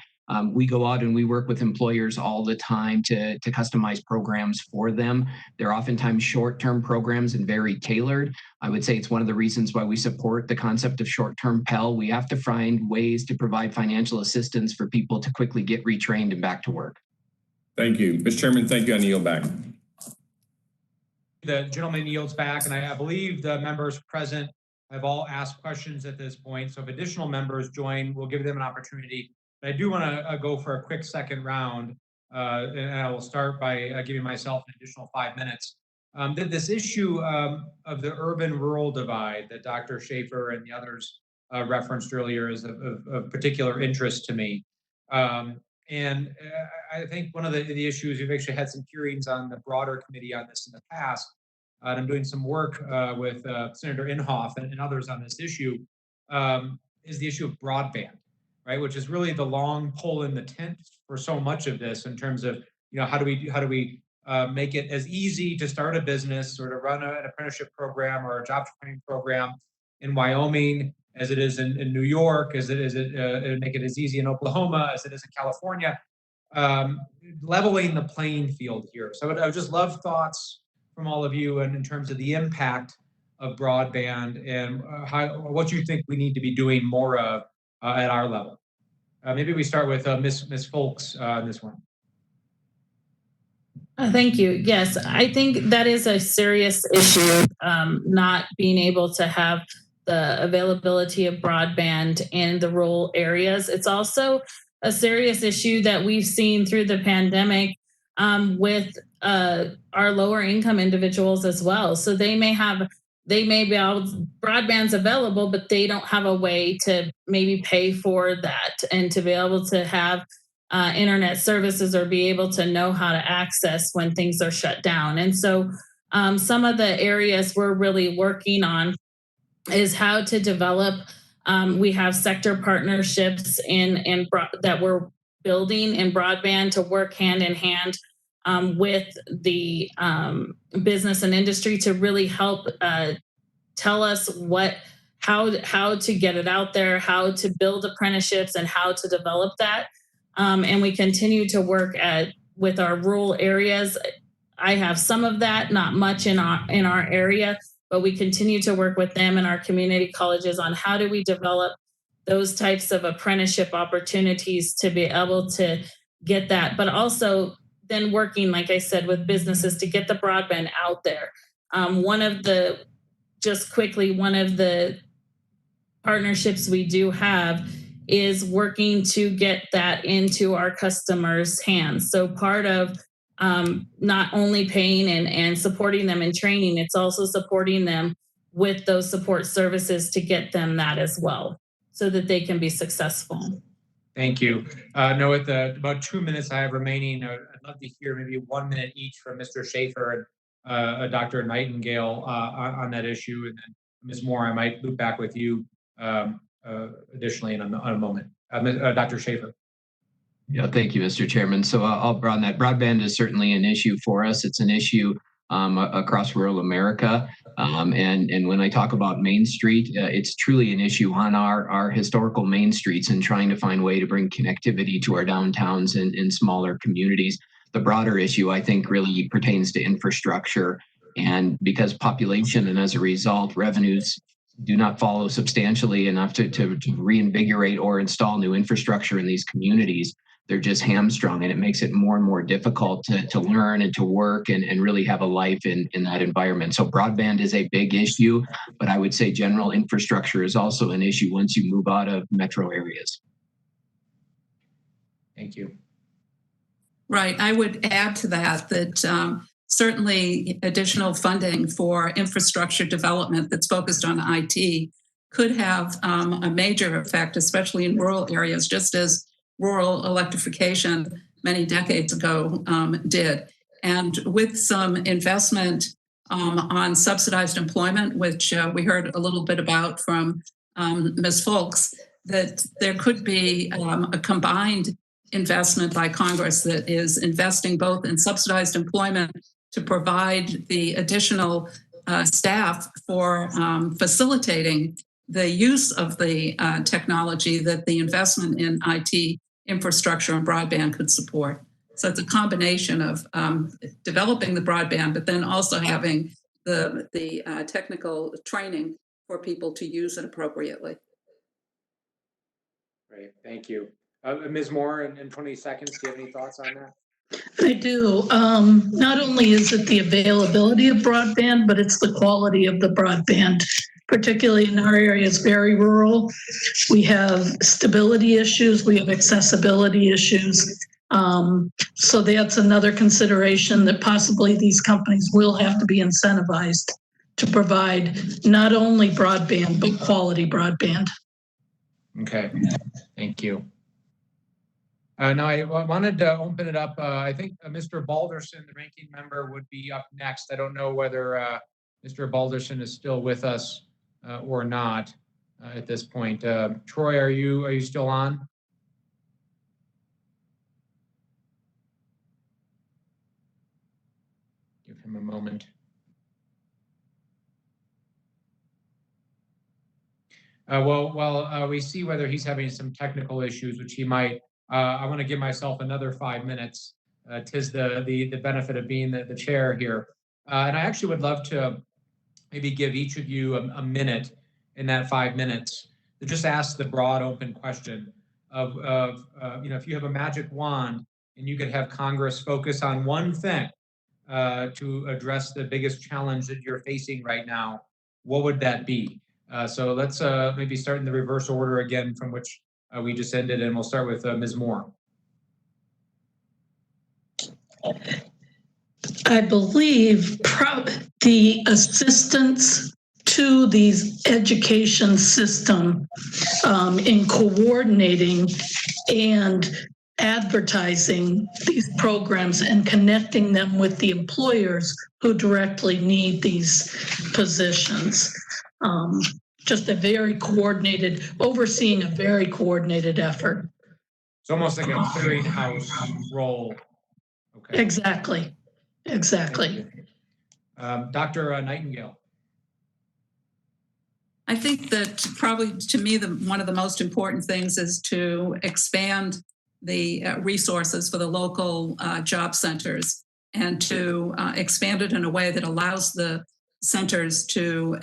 we go out and we work with employers all the time to customize programs for them. They're oftentimes short-term programs and very tailored. I would say it's one of the reasons why we support the concept of short-term Pell. We have to find ways to provide financial assistance for people to quickly get retrained and back to work. Thank you. Mr. Chairman, thank you. I yield back. The gentleman yields back, and I believe the members present have all asked questions at this point. So if additional members join, we'll give them an opportunity. But I do want to go for a quick second round, and I will start by giving myself an additional 5 minutes. This issue of the urban-rural divide that Dr. Schaefer and the others referenced earlier is of particular interest to me. And I think one of the issues, we've actually had some hearings on the broader committee on this in the past, and I'm doing some work with Senator Inhofe and others on this issue, is the issue of broadband, right? Which is really the long pole in the tent for so much of this in terms of, how do we make it as easy to start a business or to run an apprenticeship program or a job training program in Wyoming as it is in New York, as it is make it as easy in Oklahoma as it is in California, leveling the playing field here. So I would just love thoughts from all of you and in terms of the impact of broadband and what you think we need to be doing more of at our level. Maybe we start with Ms. Folks on this one. Thank you. Yes, I think that is a serious issue, not being able to have the availability of broadband in the rural areas. It's also a serious issue that we've seen through the pandemic with our lower income individuals as well. So they may be able, broadband's available, but they don't have a way to maybe pay for that and to be able to have internet services or be able to know how to access when things are shut down. And so some of the areas we're really working on is how to develop. We have sector partnerships that we're building in broadband to work hand in hand with the business and industry to really help tell us how to get it out there, how to build apprenticeships, and how to develop that. And we continue to work with our rural areas. I have some of that, not much in our area, but we continue to work with them and our community colleges on how do we develop those types of apprenticeship opportunities to be able to get that, but also then working, like I said, with businesses to get the broadband out there. One of the partnerships we do have is working to get that into our customers' hands. So part of not only paying and supporting them in training, it's also supporting them with those support services to get them that as well so that they can be successful. Thank you. With the about 2 minutes I have remaining, I'd love to hear maybe 1 minute each from Mr. Schaefer and Dr. Nightingale on that issue. And then Ms. Moore, I might loop back with you additionally in a moment. Dr. Schaefer. Yeah, thank you, Mr. Chairman. So I'll broaden that. Broadband is certainly an issue for us. It's an issue across rural America. And when I talk about Main Street, it's truly an issue on our historical main streets and trying to find a way to bring connectivity to our downtowns and smaller communities. The broader issue, I think, really pertains to infrastructure. And because population and as a result, revenues do not follow substantially enough to reinvigorate or install new infrastructure in these communities, they're just hamstrung, and it makes it more and more difficult to learn and to work and really have a life in that environment. So broadband is a big issue, but I would say general infrastructure is also an issue once you move out of metro areas. Thank you. Right. I would add to that certainly additional funding for infrastructure development that's focused on IT could have a major effect, especially in rural areas, just as rural electrification many decades ago did. And with some investment on subsidized employment, which we heard a little bit about from Ms. Folks, that there could be a combined investment by Congress that is investing both in subsidized employment to provide the additional staff for facilitating the use of the technology that the investment in IT infrastructure and broadband could support. So it's a combination of developing the broadband, but then also having the technical training for people to use it appropriately. Great, thank you. Ms. Moore, in 20 seconds, do you have any thoughts on that? I do. Not only is it the availability of broadband, but it's the quality of the broadband, particularly in our area. It's very rural. We have stability issues. We have accessibility issues. So that's another consideration that possibly these companies will have to be incentivized to provide not only broadband, but quality broadband. Okay, thank you. Now, I wanted to open it up. I think Mr. Balderson, the ranking member, would be up next. I don't know whether Mr. Balderson is still with us or not at this point. Troy, are you still on? Give him a moment. While we see whether he's having some technical issues, which he might, I want to give myself another 5 minutes. 'Tis the benefit of being the chair here. And I actually would love to maybe give each of you a minute in that 5 minutes to just ask the broad open question of if you have a magic wand and you could have Congress focus on one thing to address the biggest challenge that you're facing right now, what would that be? So let's maybe start in the reverse order again from which we just ended, and we'll start with Ms. Moore. I believe the assistance to these education system in coordinating and advertising these programs and connecting them with the employers who directly need these positions. Just a very coordinated, overseeing a very coordinated effort. It's almost like a clearinghouse role. Okay. Exactly. Dr. Nightingale. I think that probably to me, one of the most important things is to expand the resources for the local job centers and to expand it in a way that allows the centers to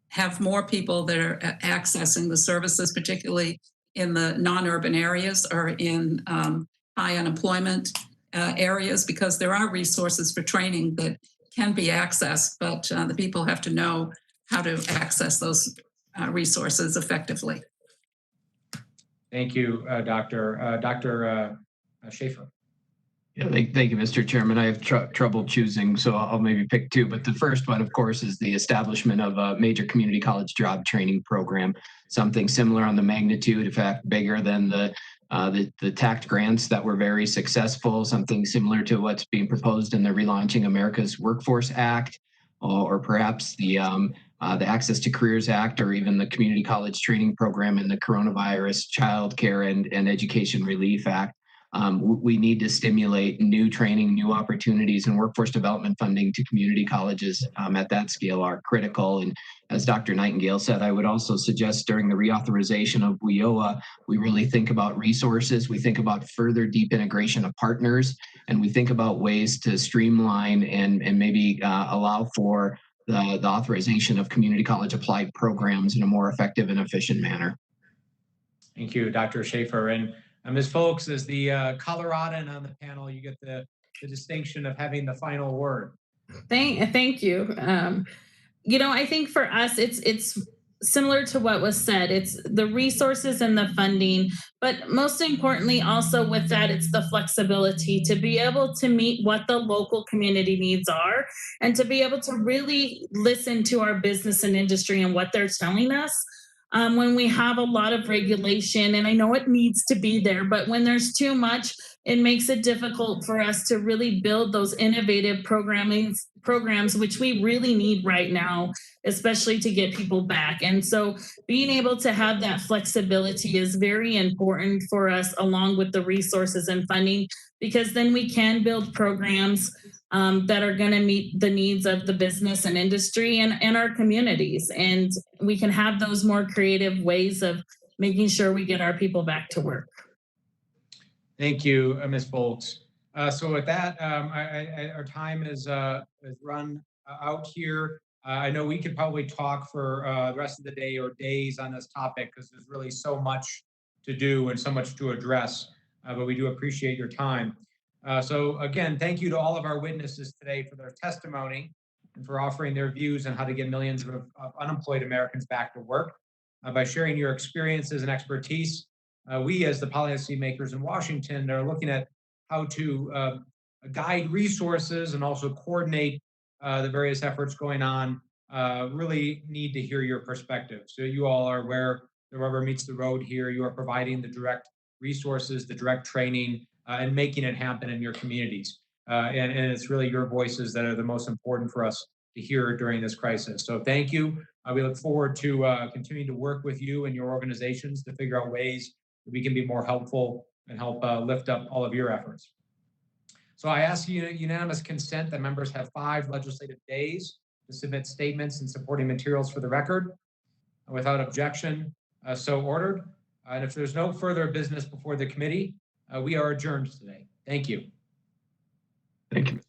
have more people that are accessing the services, particularly in the non-urban areas or in high unemployment areas, because there are resources for training that can be accessed, but the people have to know how to access those resources effectively. Thank you, Dr. Schaefer. Yeah, thank you, Mr. Chairman. I have trouble choosing, so I'll maybe pick two. But the first one, of course, is the establishment of a major community college job training program, something similar on the magnitude, in fact, bigger than the TACT grants that were very successful, something similar to what's being proposed in the Relaunching America's Workforce Act, or perhaps the Access to Careers Act, or even the Community College Training Program in the Coronavirus Child Care and Education Relief Act. We need to stimulate new training, new opportunities, and workforce development funding to community colleges at that scale are critical. And as Dr. Nightingale said, I would also suggest during the reauthorization of WIOA, we really think about resources, we think about further deep integration of partners, and we think about ways to streamline and maybe allow for the authorization of community college applied programs in a more effective and efficient manner. Thank you, Dr. Schaefer. And Ms. Folks, as the Coloradan on the panel, you get the distinction of having the final word. Thank you. I think for us, it's similar to what was said. It's the resources and the funding, but most importantly, also with that, it's the flexibility to be able to meet what the local community needs are and to be able to really listen to our business and industry and what they're telling us. When we have a lot of regulation, and I know it needs to be there, but when there's too much, it makes it difficult for us to really build those innovative programs, which we really need right now, especially to get people back. And so being able to have that flexibility is very important for us, along with the resources and funding, because then we can build programs that are going to meet the needs of the business and industry and our communities. And we can have those more creative ways of making sure we get our people back to work. Thank you, Ms. Folks. So with that, our time is run out here. I know we could probably talk for the rest of the day or days on this topic because there's really so much to do and so much to address, but we do appreciate your time. So again, thank you to all of our witnesses today for their testimony and for offering their views on how to get millions of unemployed Americans back to work. By sharing your experiences and expertise, we as the policymakers in Washington are looking at how to guide resources and also coordinate the various efforts going on. Really need to hear your perspective. So you all are where the rubber meets the road here. You are providing the direct resources, the direct training, and making it happen in your communities. And it's really your voices that are the most important for us to hear during this crisis. So thank you. We look forward to continuing to work with you and your organizations to figure out ways that we can be more helpful and help lift up all of your efforts. So I ask unanimous consent that members have 5 legislative days to submit statements and supporting materials for the record. Without objection, so ordered. And if there's no further business before the committee, we are adjourned today. Thank you. Thank you.